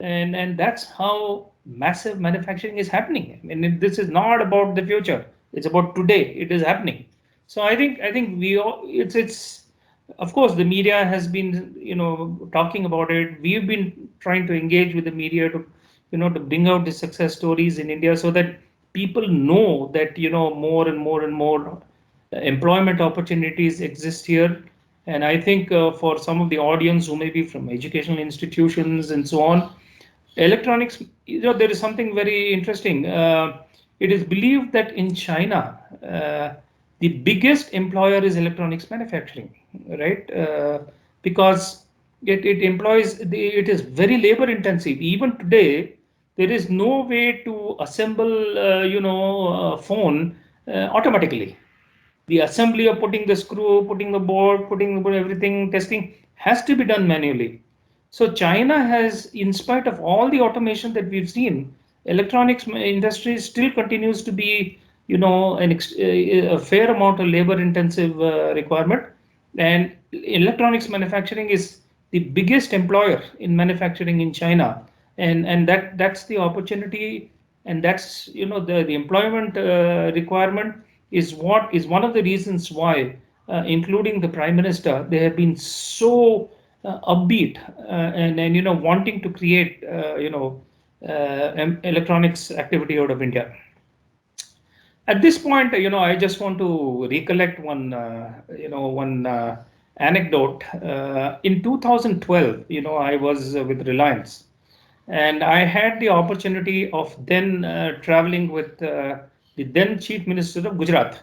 S4: And that's how massive manufacturing is happening. I mean, this is not about the future; it's about today. It is happening. So I think we all, it's of course the media has been talking about it. We've been trying to engage with the media to to bring out the success stories in India, so that people know that more and more and more employment opportunities exist here. And I think for some of the audience who may be from educational institutions and so on, electronics, there is something very interesting. It is believed that in China, the biggest employer is electronics manufacturing, right? Because it employs, it is very labor intensive. Even today, there is no way to assemble, a phone automatically. The assembly of putting the screw, putting the board, putting everything, testing has to be done manually. So China has, in spite of all the automation that we've seen, electronics industry still continues to be, a fair amount of labor intensive requirement. And electronics manufacturing is the biggest employer in manufacturing in China. And that's the opportunity, and that's, the employment requirement is what is one of the reasons why, including the Prime Minister, they have been so upbeat, and wanting to create electronics activity out of India. At this point, I just want to recollect one anecdote. In 2012, I was with Reliance, and I had the opportunity of then traveling with the then Chief Minister of Gujarat.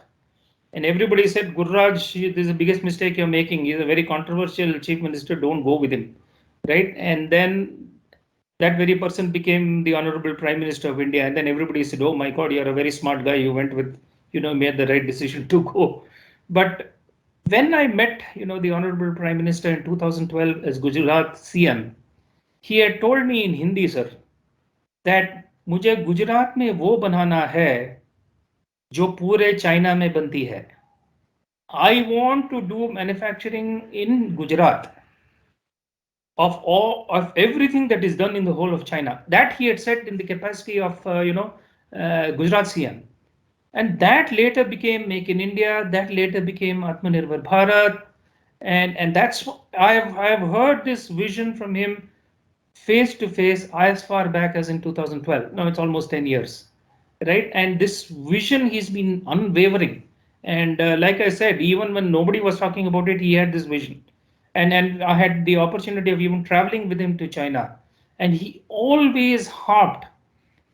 S4: And everybody said, Gurraj, this is the biggest mistake you're making. He's a very controversial chief minister. Don't go with him. Right. And then that very person became the Honorable Prime Minister of India. And then everybody said, oh my God, you're a very smart guy. You went with, made the right decision to go. But when I met, the Honorable Prime Minister in 2012 as Gujarat CM, he had told me in Hindi, sir, that मुझे गुजरात में वो बनाना है जो पूरे China में बनती है. I want to do manufacturing in Gujarat of everything that is done in the whole of China. That he had said in the capacity of Gujarat CM, and that later became Make in India. That later became Atmanirbhar Bharat, and that's I have heard this vision from him face to face as far back as in 2012. Now it's almost 10 years, right? And this vision, he's been unwavering. And like I said, even when nobody was talking about it, he had this vision. And I had the opportunity of even traveling with him to China. And he always harped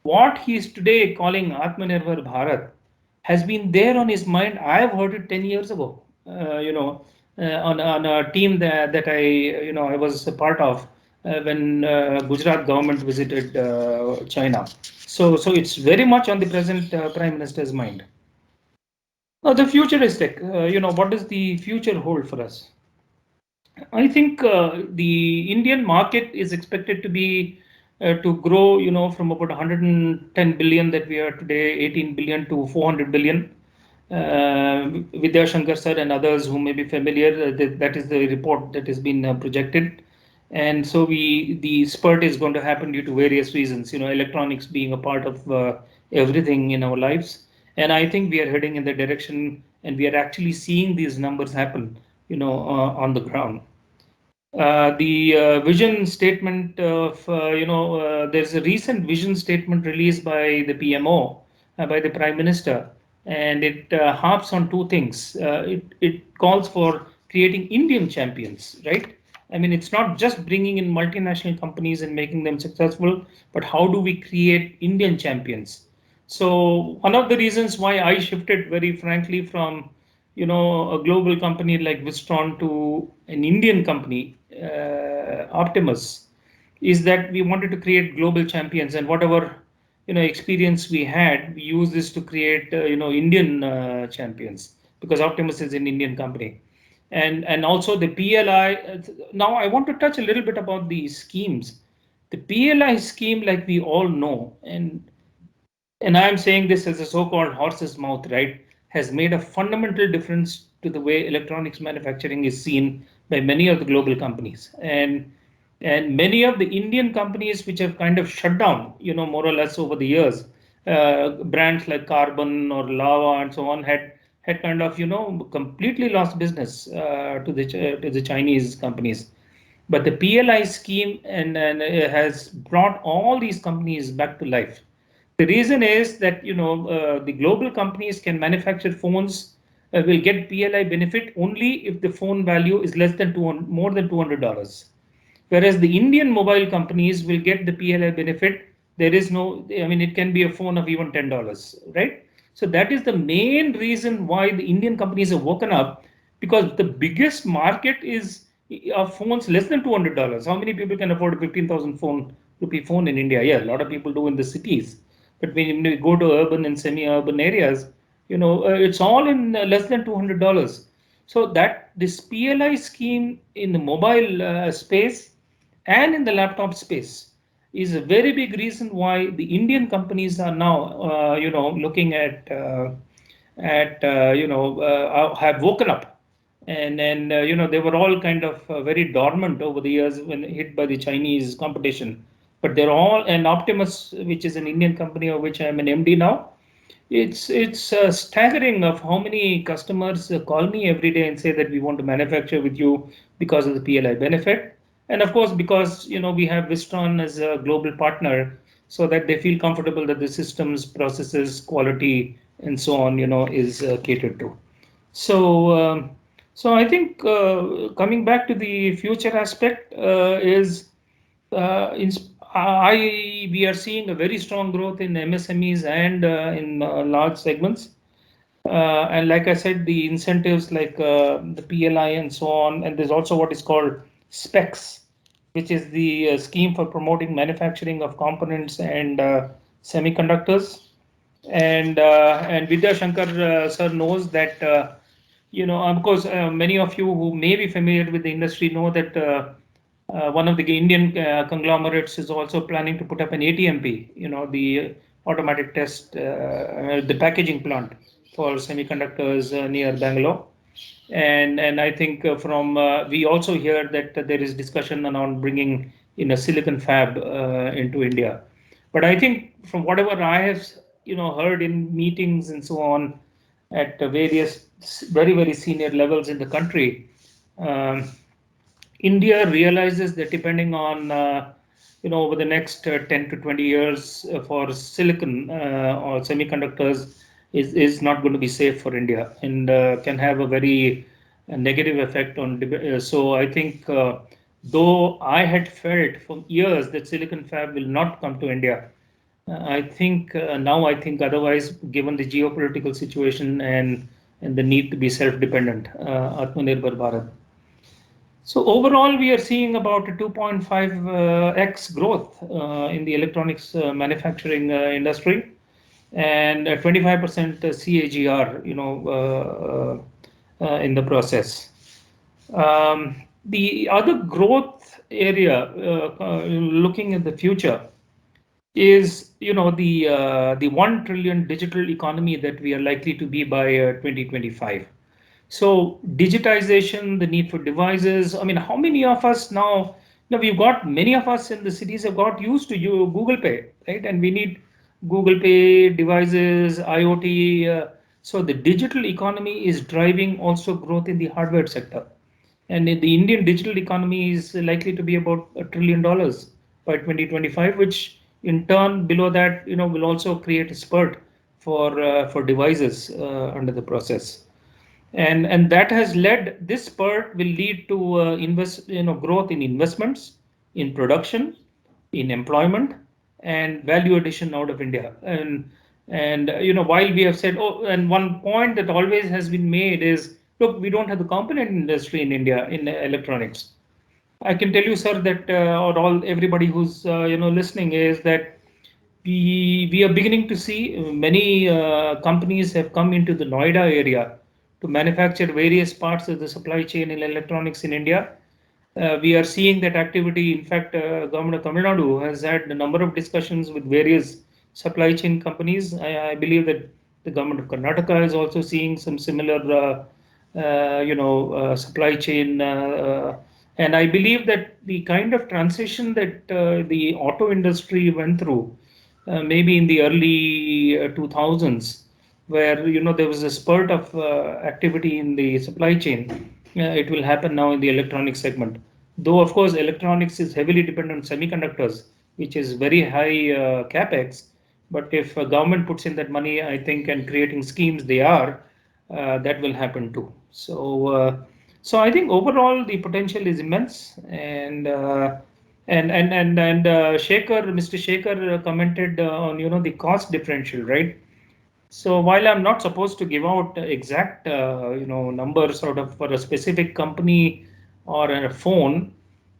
S4: what he is today calling Atmanirbhar Bharat has been there on his mind. I've heard it 10 years ago, on a team that I was a part of when Gujarat government visited China. So it's very much on the present Prime Minister's mind. Now, the futuristic, what does the future hold for us? I think the Indian market is expected to be to grow, from about 110 billion that we are today, 18 billion to 400 billion. Vidya Shankar sir and others who may be familiar, that is the report that has been projected. And so the spurt is going to happen due to various reasons, electronics being a part of everything in our lives. And I think we are heading in the direction, and we are actually seeing these numbers happen, on the ground. The vision statement of, there's a recent vision statement released by the PMO, by the Prime Minister, and it harps on two things. It calls for creating Indian champions, right? I mean, it's not just bringing in multinational companies and making them successful, but how do we create Indian champions? So one of the reasons why I shifted, very frankly, from a global company like Wistron to an Indian company, Optimus, is that we wanted to create global champions, and whatever experience we had, we use this to create Indian champions, because Optimus is an Indian company. And also the PLI. Now I want to touch a little bit about the schemes. The PLI scheme, like we all know, and I'm saying this as a so-called horse's mouth, right, has made a fundamental difference to the way electronics manufacturing is seen by many of the global companies. And many of the Indian companies which have kind of shut down, more or less over the years, brands like Carbon or Lava and so on had kind of, completely lost business to the Chinese companies. But the PLI scheme and has brought all these companies back to life. The reason is that the global companies can manufacture phones, will get PLI benefit only if the phone value is less than more than $200. whereas the Indian mobile companies will get the PLI benefit. There is no, I mean, it can be a phone of even $10, right? So that is the main reason why the Indian companies have woken up, because the biggest market is of phones less than $200. How many people can afford a 15,000 rupee phone in India? Yeah, a lot of people do in the cities. But when you go to urban and semi-urban areas, it's all in less than $200. So that this PLI scheme in the mobile space and in the laptop space is a very big reason why the Indian companies are now, looking at have woken up, and they were all kind of very dormant over the years when hit by the Chinese competition. But they're all, and Optimus, which is an Indian company of which I'm an MD now. It's staggering of how many customers call me every day and say that we want to manufacture with you because of the PLI benefit. And of course, because we have Wistron as a global partner, so that they feel comfortable that the systems, processes, quality, and so on, is catered to. So I think coming back to the future aspect is we are seeing a very strong growth in MSMEs and in large segments. And like I said, the incentives like the PLI and so on, and there's also what is called SPECS, which is the scheme for promoting manufacturing of components and semiconductors. And Vidya Shankar sir knows that, of course, many of you who may be familiar with the industry know that one of the Indian conglomerates is also planning to put up an ATMP, the automatic test, the packaging plant for semiconductors near Bangalore. And I think we also hear that there is discussion around bringing in a silicon fab into India. But I think from whatever I have heard in meetings and so on at various very, very senior levels in the country, India realizes that depending on over the next 10 to 20 years for silicon or semiconductors is not going to be safe for India, and can have a very negative effect on. So I think though I had felt for years that silicon fab will not come to India, I think now I think otherwise, given the geopolitical situation and the need to be self-dependent, Atmanirbhar Bharat. So overall, we are seeing about a 2.5x growth in the electronics manufacturing industry, and 25% CAGR, in the process. The other growth area, looking at the future, is the 1 trillion digital economy that we are likely to be by 2025. So digitization, the need for devices. I mean, how many of us now, we've got, many of us in the cities have got used to Google Pay, right? And we need Google Pay devices, IoT. So the digital economy is driving also growth in the hardware sector. And the Indian digital economy is likely to be about $1 trillion by 2025, which in turn below that, will also create a spurt for devices under the process. And that has led, this spurt will lead to growth in investments, in production, in employment, and value addition out of India. And while we have said, and one point that always has been made is, look, we don't have the component industry in India in electronics. I can tell you, sir, that everybody who's listening is that we are beginning to see many companies have come into the Noida area to manufacture various parts of the supply chain in electronics in India. We are seeing that activity. In fact, Government of Tamil Nadu has had a number of discussions with various supply chain companies. I believe that the Government of Karnataka is also seeing some similar, supply chain. And I believe that the kind of transition that the auto industry went through, maybe in the early 2000s, where there was a spurt of activity in the supply chain, it will happen now in the electronic segment. Though of course electronics is heavily dependent on semiconductors, which is very high capex. But if a government puts in that money, I think, and creating schemes, that will happen too. So So I think overall the potential is immense, and Mr. Shekhar commented on the cost differential, right? So while I'm not supposed to give out exact numbers sort of for a specific company or a phone,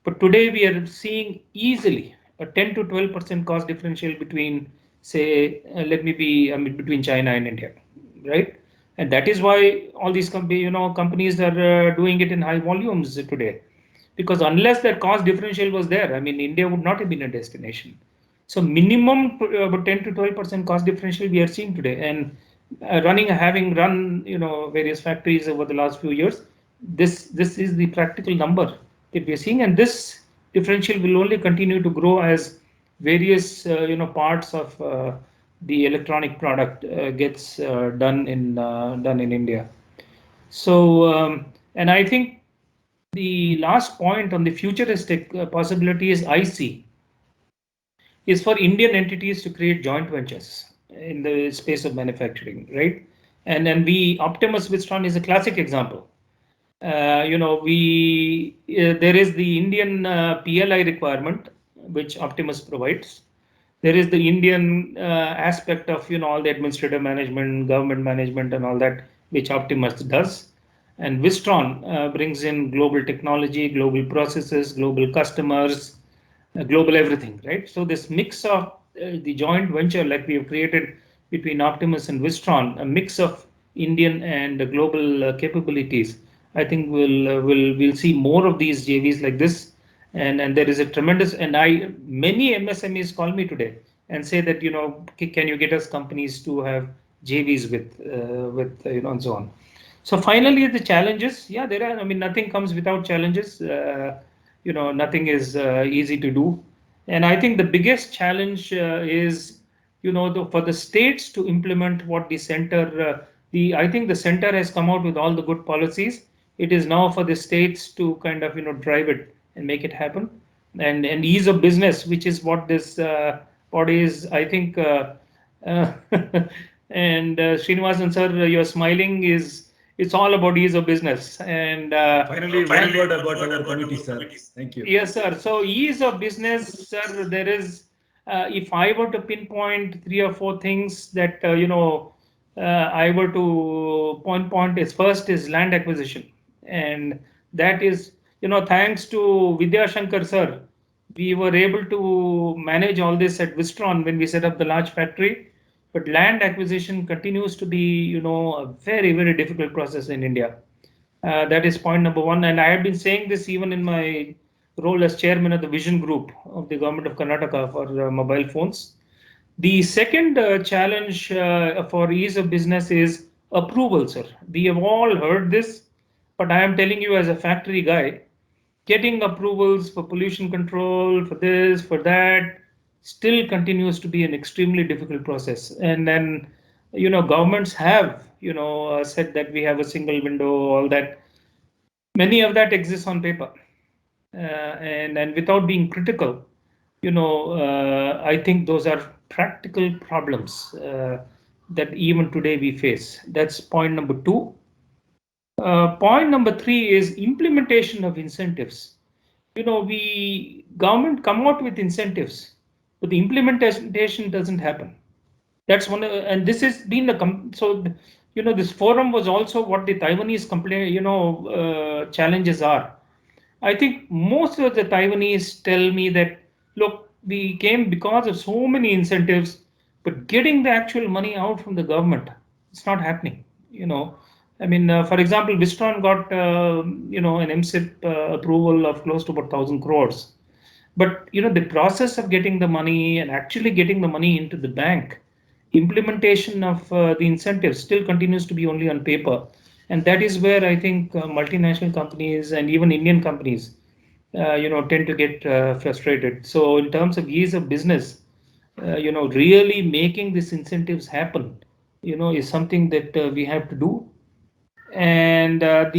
S4: but today we are seeing easily a 10 to 12% cost differential between, say, between China and India, right? And that is why all these companies are doing it in high volumes today, because unless that cost differential was there, I mean, India would not have been a destination. So minimum 10 to 12% cost differential we are seeing today, and having run various factories over the last few years, this is the practical number that we are seeing, and this differential will only continue to grow as various parts of the electronic product gets done in India. So and I think the last point on the futuristic possibilities I see is for Indian entities to create joint ventures in the space of manufacturing, right? And then Optimus Wistron is a classic example. There is the Indian PLI requirement, which Optimus provides. There is the Indian aspect of all the administrative management, government management, and all that, which Optimus does. And Wistron brings in global technology, global processes, global customers, global everything, right? So this mix of the joint venture like we have created between Optimus and Wistron, a mix of Indian and global capabilities, I think we'll see more of these JVs like this, and there is a tremendous, and many MSMEs call me today and say that can you get us companies to have JVs with and so on. So finally, the challenges, yeah, there are. I mean, nothing comes without challenges. Nothing is easy to do, and I think the biggest challenge is, for the states to implement what the center. I think the center has come out with all the good policies. It is now for the states to kind of drive it and make it happen, and ease of business, which is what this body is. I think. And Srinivasan sir, you're smiling is. It's all about ease of business. And
S3: finally, one word about our committee, sir. Thank you.
S4: Yes, sir. So ease of business, sir, there is, if I were to pinpoint 3 or 4 things that, I were to point is first is land acquisition. And that is, thanks to Vidya Shankar, sir, we were able to manage all this at Wistron when we set up the large factory. But land acquisition continues to be, a very, very difficult process in India. That is point number 1. And I have been saying this even in my role as chairman of the Vision Group of the government of Karnataka for mobile phones. The second challenge for ease of business is approval, sir. We have all heard this, but I am telling you as a factory guy, getting approvals for pollution control, for this, for that, still continues to be an extremely difficult process. And then, governments have, said that we have a single window, all that. Many of that exists on paper. And without being critical, I think those are practical problems that even today we face. That's point number 2. Point number 3 is implementation of incentives. Government come out with incentives, but the implementation doesn't happen. That's one, and this has been this forum was also what the Taiwanese challenges are. I think most of the Taiwanese tell me that, look, we came because of so many incentives, but getting the actual money out from the government, it's not happening. I mean, for example, Wistron got an MSIP approval of close to about 1,000 crores. But the process of getting the money and actually getting the money into the bank, implementation of the incentives still continues to be only on paper. And that is where I think multinational companies and even Indian companies, tend to get frustrated. So in terms of ease of business, really making these incentives happen, is something that we have to do. And I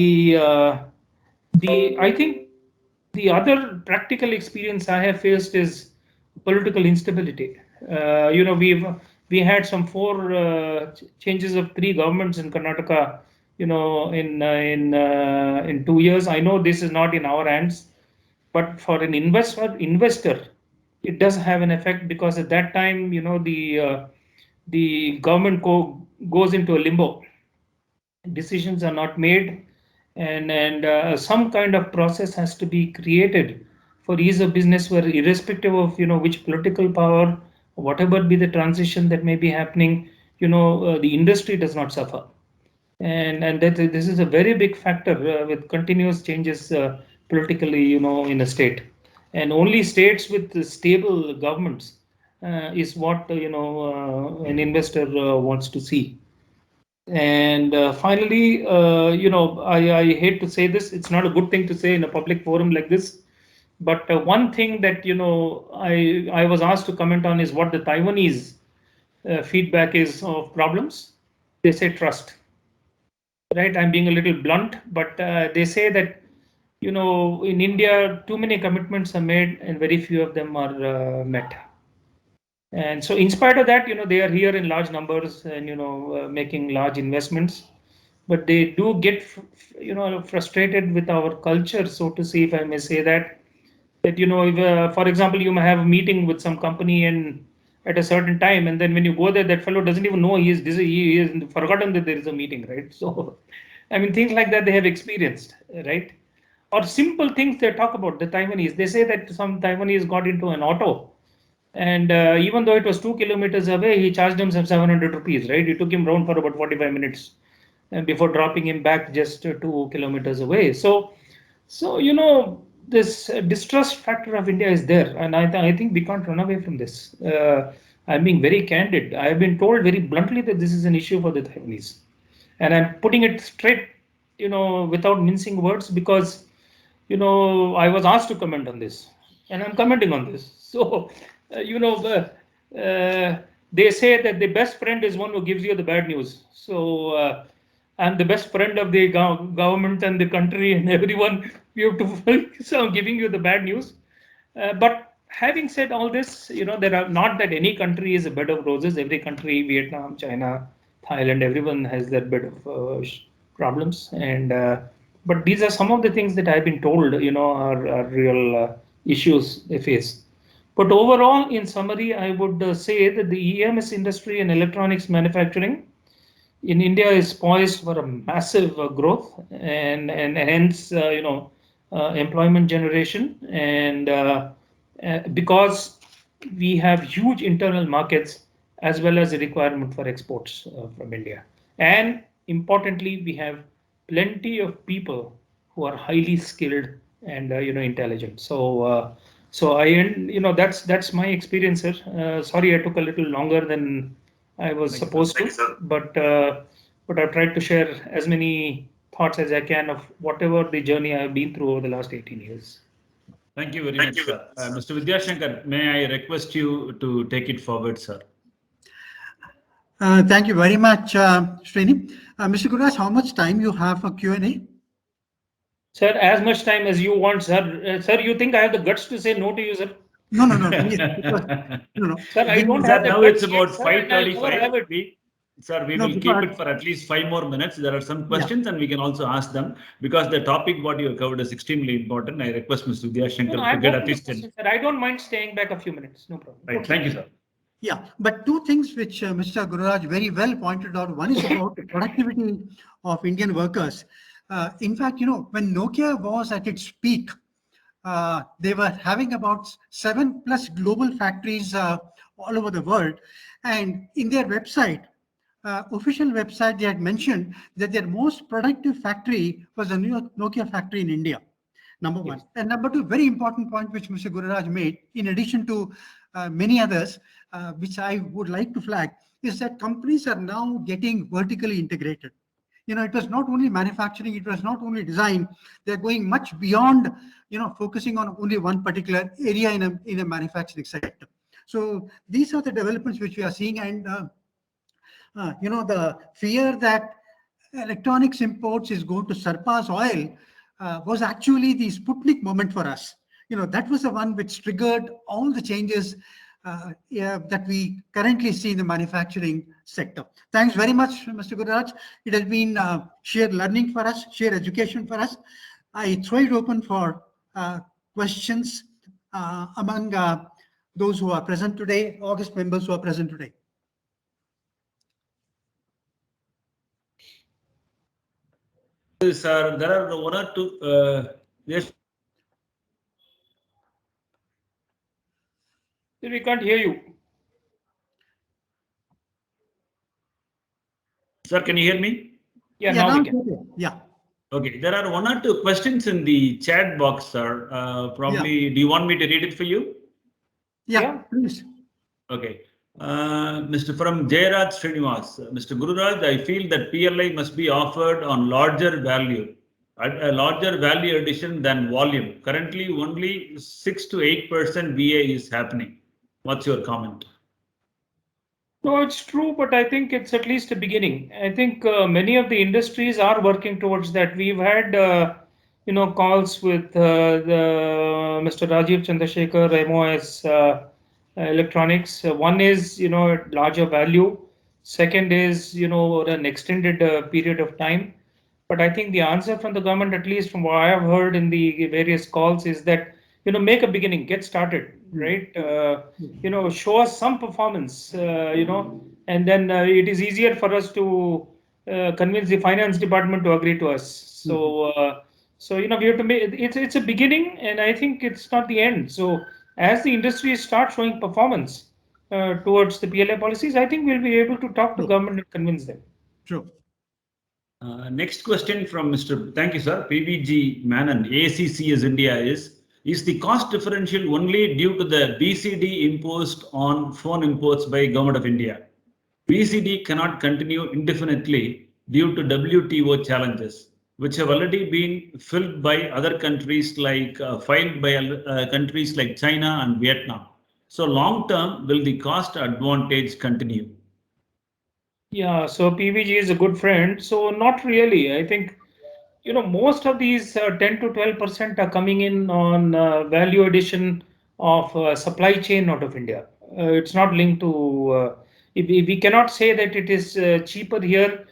S4: think the other practical experience I have faced is political instability. We had some 4 changes of 3 governments in Karnataka in 2 years. I know this is not in our hands, but for an investor, it does have an effect, because at that time, the government goes into a limbo. Decisions are not made, and some kind of process has to be created for ease of business, where irrespective of which political power, whatever be the transition that may be happening, the industry does not suffer. And that this is a very big factor with continuous changes politically, in a state. And only states with stable governments is what an investor wants to see. And finally, I hate to say this, it's not a good thing to say in a public forum like this, but one thing that I was asked to comment on is what the Taiwanese feedback is of problems. They say trust. Right, I'm being a little blunt, but they say that in India too many commitments are made and very few of them are met. And so in spite of that, they are here in large numbers and making large investments, but they do get frustrated with our culture, so to say, if I may say that if, for example, you may have a meeting with some company and at a certain time, and then when you go there, that fellow doesn't even know he is forgotten that there is a meeting, right? So I mean, things like that they have experienced, right? Or simple things they talk about. The Taiwanese, they say that some Taiwanese got into an auto, and even though it was 2 kilometers away, he charged him some 700 rupees, right? It took him round for about 45 minutes and before dropping him back just 2 kilometers away. So this distrust factor of India is there, and I think we can't run away from this. I'm being very candid. I have been told very bluntly that this is an issue for the Taiwanese, and I'm putting it straight, without mincing words, because I was asked to comment on this, and I'm commenting on this. So they say that the best friend is one who gives you the bad news. So I'm the best friend of the government and the country and everyone. We have to focus on giving you the bad news. But having said all this, there are not that any country is a bed of roses. Every country, Vietnam, China, Thailand, everyone has their bed of problems. And but these are some of the things that I've been told, are real issues they face. But overall, in summary, I would say that the EMS industry and electronics manufacturing in India is poised for a massive growth, and hence employment generation, and because we have huge internal markets as well as a requirement for exports from India, and importantly, we have plenty of people who are highly skilled and intelligent. So that's my experience, sir. Sorry, I took a little longer than I was supposed to, but I've tried to share as many thoughts as I can of whatever the journey I've been through over the last 18 years.
S3: Thank you very much, sir. Mr. Vidyashankar, may I request you to take it forward, sir?
S2: Thank you very much, Srini. Mr. Gururaj, how much time you have for Q&A?
S4: Sir, as much time as you want, sir. Sir, you think I have the guts to say no to you, sir?
S2: No. No.
S4: Sir, I don't have the
S3: now
S4: guts.
S3: It's about
S4: Yet,
S3: 5:35. Sir, we will keep it for at least 5 more minutes. There are some questions, and we can also ask them, because the topic what you have covered is extremely important. I request Mr. Vidyashankar to get at least 10.
S4: Sir, I don't mind staying back a few minutes. No problem.
S3: Right. Thank you, sir.
S2: Yeah, but two things which Mr. Gururaj very well pointed out. One is about the productivity of Indian workers. In fact, when Nokia was at its peak, they were having about 7+ global factories all over the world. And in their website, official website, they had mentioned that their most productive factory was a new Nokia factory in India. Number one. Yes. And number two, very important point which Mr. Gururaj made, in addition to many others, which I would like to flag, is that companies are now getting vertically integrated. It was not only manufacturing, it was not only design. They're going much beyond, focusing on only one particular area in a manufacturing sector. So these are the developments which we are seeing, and the fear that electronics imports is going to surpass oil was actually the Sputnik moment for us. That was the one which triggered all the changes that we currently see in the manufacturing sector. Thanks very much, Mr. Gururaj. It has been sheer learning for us, sheer education for us. I throw it open for questions among those who are present today, August members who are present today.
S3: Sir, there are one or two. Yes.
S4: We can't hear you.
S3: Sir, can you hear me?
S4: Yeah, now we can.
S2: Okay. Yeah.
S3: Okay, there are one or two questions in the chat box, sir. Probably, do you want me to read it for you?
S2: Yeah, please.
S3: Okay. Mr. From Jairaj Srinivas, Mr. Gururaj, I feel that PLI must be offered on larger value, a larger value addition than volume. Currently, only 6 to 8% VA is happening. What's your comment?
S4: No, it's true, but I think it's at least a beginning. I think many of the industries are working towards that. We've had, calls with Mr. Rajiv Chandrasekhar, MOS Electronics. One is, larger value. Second is, an extended period of time. But I think the answer from the government, at least from what I have heard in the various calls, is that make a beginning, get started, right? Show us some performance, and then it is easier for us to convince the finance department to agree to us. So, we have to make it's a beginning, and I think it's not the end. So, as the industry starts showing performance towards the PLI policies, I think we'll be able to talk to government and convince them.
S2: True.
S3: Next question from Mr. Thank you, sir. PVG Manan, ACCS India is the cost differential only due to the BCD imposed on phone imports by Government of India? BCD cannot continue indefinitely due to WTO challenges, which have already been filled by other countries filed by countries like China and Vietnam. So long term, will the cost advantage continue?
S4: Yeah, so PVG is a good friend. So not really. I think, most of these 10 to 12% are coming in on value addition of supply chain out of India. It's not linked to, we cannot say that it is cheaper here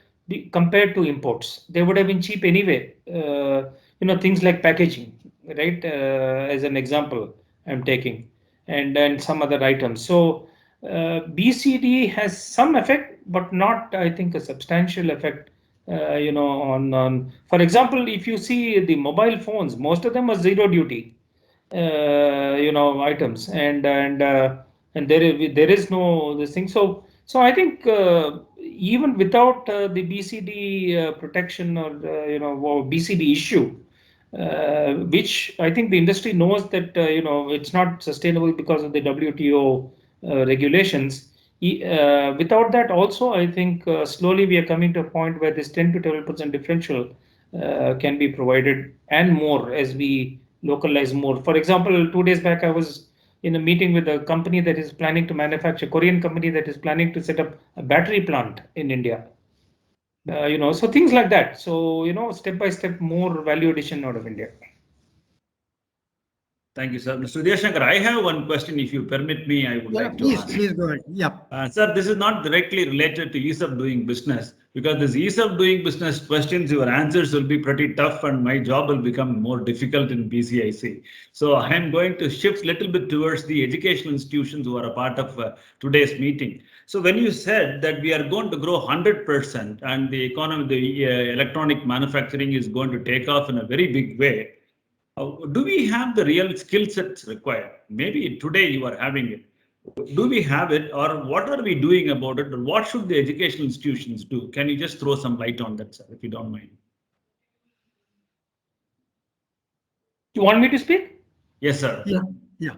S4: compared to imports. They would have been cheap anyway. Things like packaging, right? As an example, I'm taking, and then some other items. So BCD has some effect, but not, I think, a substantial effect. On for example, if you see the mobile phones, most of them are zero duty, items, and there is no this thing. So I think even without the BCD protection or or BCD issue, which I think the industry knows that it's not sustainable because of the WTO regulations. Without that also, I think slowly we are coming to a point where this 10 to 12% differential can be provided, and more as we localize more. For example, 2 days back I was in a meeting with a company that is planning to manufacture, Korean company that is planning to set up a battery plant in India. So things like that. So step by step, more value addition out of India.
S3: Thank you, sir. Mr. Vidyasankar, I have one question. If you permit me, I would like to ask.
S2: Please go ahead. Yeah.
S3: Sir, this is not directly related to ease of doing business, because this ease of doing business questions, your answers will be pretty tough and my job will become more difficult in BCIC. So I am going to shift a little bit towards the educational institutions who are a part of today's meeting. So when you said that we are going to grow 100% and the economy, the electronic manufacturing is going to take off in a very big way, do we have the real skill sets required? Maybe today you are having it. Do we have it, or what are we doing about it, or what should the educational institutions do? Can you just throw some light on that, sir, if you don't mind?
S4: You want me to speak?
S3: Yes, sir.
S2: Yeah.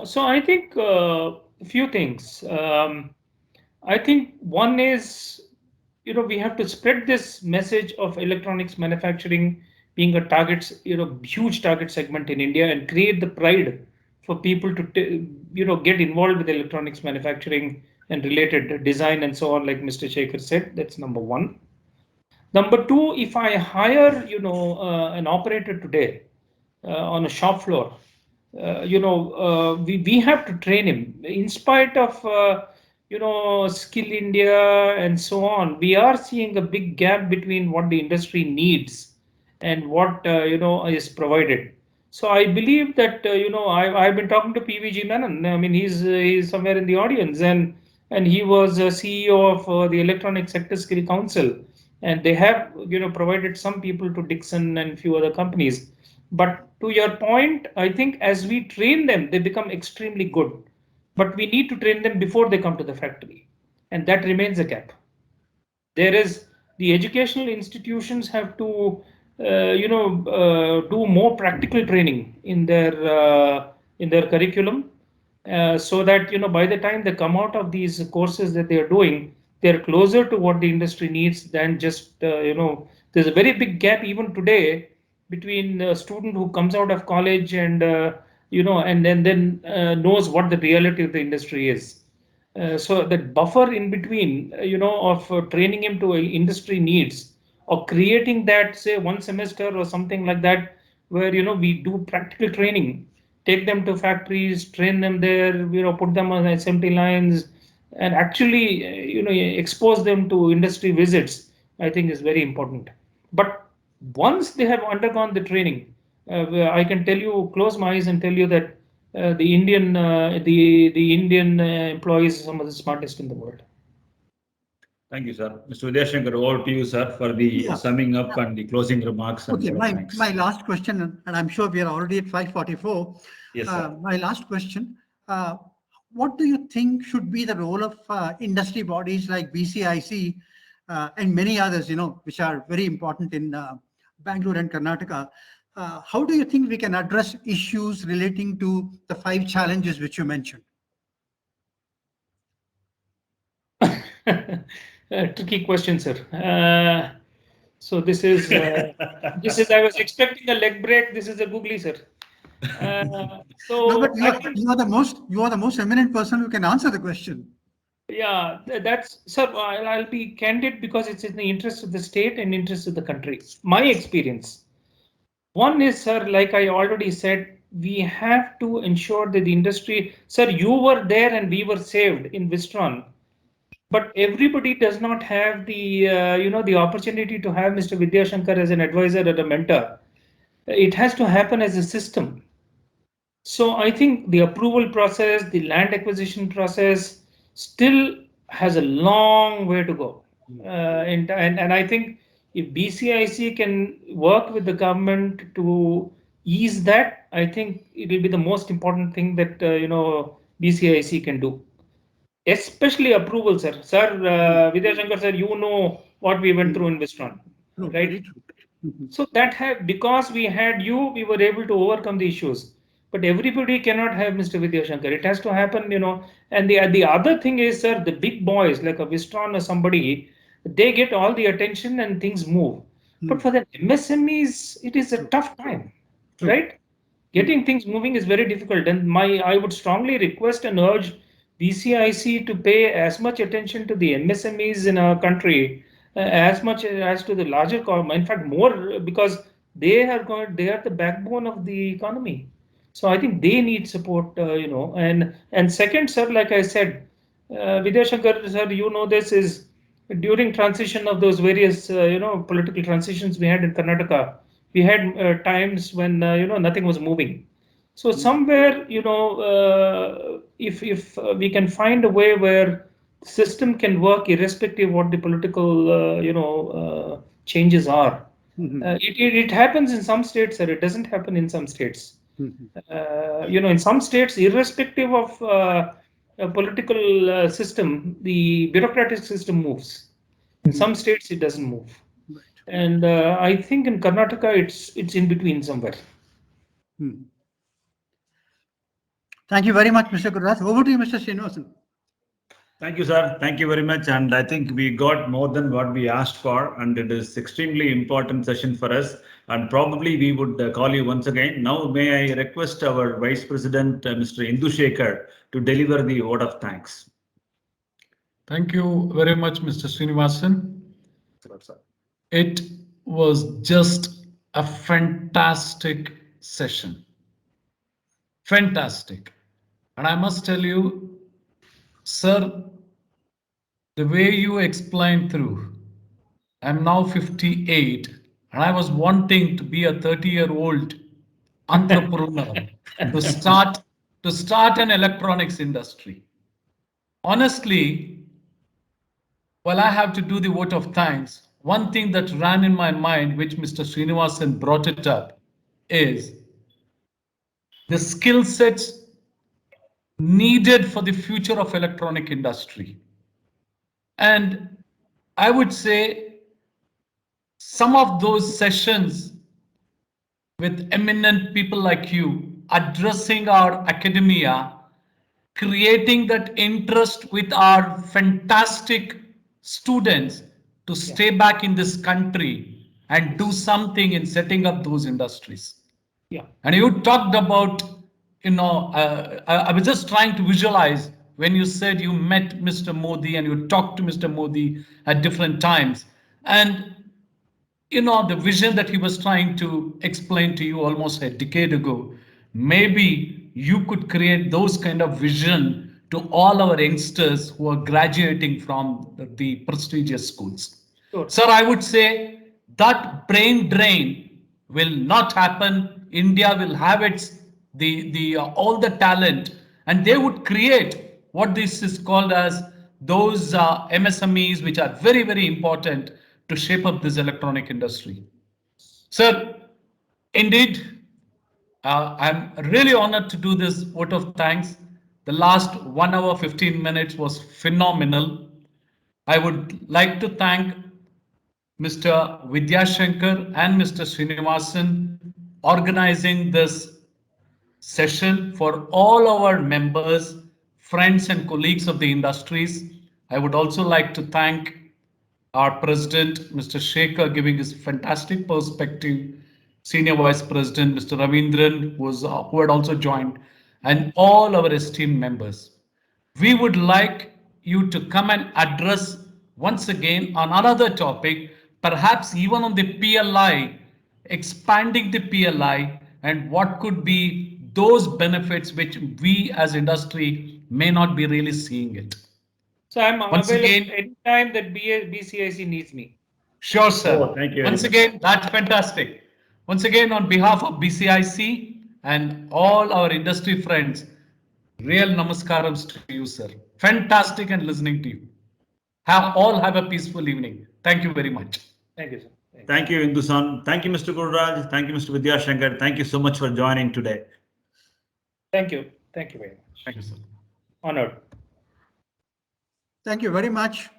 S4: So I think a few things. I think one is, we have to spread this message of electronics manufacturing being a target, huge target segment in India, and create the pride for people to, get involved with electronics manufacturing and related design and so on, like Mr. Shekhar said. That's number one. Number two, if I hire, an operator today on a shop floor, we have to train him in spite of Skill India and so on. We are seeing a big gap between what the industry needs and what is provided. So I believe that I've been talking to PVG Menon. I mean, he's somewhere in the audience, and he was CEO of the Electronic Sector Skill Council, and they have provided some people to Dixon and few other companies. But to your point, I think as we train them, they become extremely good. But we need to train them before they come to the factory, and that remains a gap. There is the educational institutions have to do more practical training in their curriculum, so that by the time they come out of these courses that they are doing, they're closer to what the industry needs than just there's a very big gap even today between a student who comes out of college and then knows what the reality of the industry is. So that buffer in between, of training him to industry needs, or creating that, say, one semester or something like that, where we do practical training, take them to factories, train them there, put them on assembly lines, and actually, expose them to industry visits, I think is very important. But once they have undergone the training, I can tell you, close my eyes and tell you that the Indian employees are some of the smartest in the world.
S3: Thank you, sir. Mr. Vidyashankar, over to you, sir, for the summing up and the closing remarks.
S2: Okay, my last question, and I'm sure we are already at 5:44.
S3: Yes, sir.
S2: My last question, what do you think should be the role of industry bodies like BCIC and many others, which are very important in Bangalore and Karnataka? How do you think we can address issues relating to the 5 challenges which you mentioned?
S4: Tricky question, sir. So this is I was expecting a leg break. This is a googly, sir. So
S2: no, but you are the most eminent person who can answer the question.
S4: Yeah, that's, sir. I'll be candid because it's in the interest of the state and interest of the country. My experience. One is, sir, like I already said, we have to ensure that the industry, sir, you were there and we were saved in Wistron. But everybody does not have the the opportunity to have Mr. Vidyashankar as an advisor or a mentor. It has to happen as a system. So I think the approval process, the land acquisition process, still has a long way to go. And I think if BCIC can work with the government to ease that, I think it will be the most important thing that BCIC can do. Especially approval, sir. Vidyashankar sir, you know what we went through in Wistron, right? So that because we had you, we were able to overcome the issues. But everybody cannot have Mr. Vidyashankar. It has to happen, And the other thing is, sir, the big boys like a Wistron or somebody, they get all the attention and things move. But for the MSMEs, it is a tough time, right? Getting things moving is very difficult. And I would strongly request and urge BCIC to pay as much attention to the MSMEs in our country as much as to the larger, in fact, more, because they are the backbone of the economy. So I think they need support, And second, sir, like I said, Vidyashankar, sir, this is during transition of those various, political transitions we had in Karnataka. We had times when nothing was moving. So somewhere, if we can find a way where the system can work irrespective of what the political changes are. It happens in some states, sir. It doesn't happen in some states. In some states, irrespective of a political system, the bureaucratic system moves. In some states, it doesn't move. Right. And I think in Karnataka, it's in between somewhere.
S2: Thank you very much, Mr. Gururath. Over to you, Mr. Srinivasan.
S3: Thank you, sir. Thank you very much. And I think we got more than what we asked for, and it is extremely important session for us. And probably we would call you once again. Now, may I request our Vice President, Mr. Indu Shekhar, to deliver the vote of thanks.
S5: Thank you very much, Mr. Srinivasan. It was just a fantastic session. fantastic. And I must tell you, sir, the way you explained through, I'm now 58, and I was wanting to be a 30-year-old entrepreneur to start an electronics industry. Honestly, while I have to do the vote of thanks, one thing that ran in my mind, which Mr. Srinivasan brought it up, is the skill sets needed for the future of electronic industry. And I would say some of those sessions with eminent people like you addressing our academia, creating that interest with our fantastic students to stay back in this country and do something in setting up those industries.
S4: Yeah.
S5: And you talked about, I was just trying to visualize when you said you met Mr. Modi and you talked to Mr. Modi at different times. And the vision that he was trying to explain to you almost a decade ago, maybe you could create those kind of vision to all our youngsters who are graduating from the prestigious schools.
S4: Sure.
S5: Sir, I would say that brain drain will not happen. India will have its the all the talent, and they would create what this is called as those MSMEs, which are very, very important to shape up this electronic industry. Sir, indeed, I'm really honored to do this vote of thanks. The last 1 hour, 15 minutes was phenomenal. I would like to thank Mr. Vidyashankar and Mr. Srinivasan organizing this session for all our members, friends and colleagues of the industries. I would also like to thank our president, Mr. Shekhar, giving his fantastic perspective, senior vice president, Mr. Ravindran, who had also joined, and all our esteemed members. We would like you to come and address once again on another topic, perhaps even on the PLI, expanding the PLI, and what could be those benefits which we as industry may not be really seeing it.
S4: So I'm
S5: Once
S4: available
S5: again,
S4: anytime that BCIC needs me.
S5: sure, sir.
S3: Oh, thank you very
S5: Once
S3: much.
S5: again, that's fantastic. Once again, on behalf of BCIC and all our industry friends, real namaskarams to you, sir. Fantastic and listening to you. Have a peaceful evening. Thank you very much.
S4: Thank you, sir.
S3: Thank you, Indusan. Thank you, Mr. Gururaj. Thank you, Mr. Vidyashankar. Thank you so much for joining today.
S4: Thank you. Thank you very much.
S5: Thank you, sir.
S4: Honored.
S2: Thank you very much.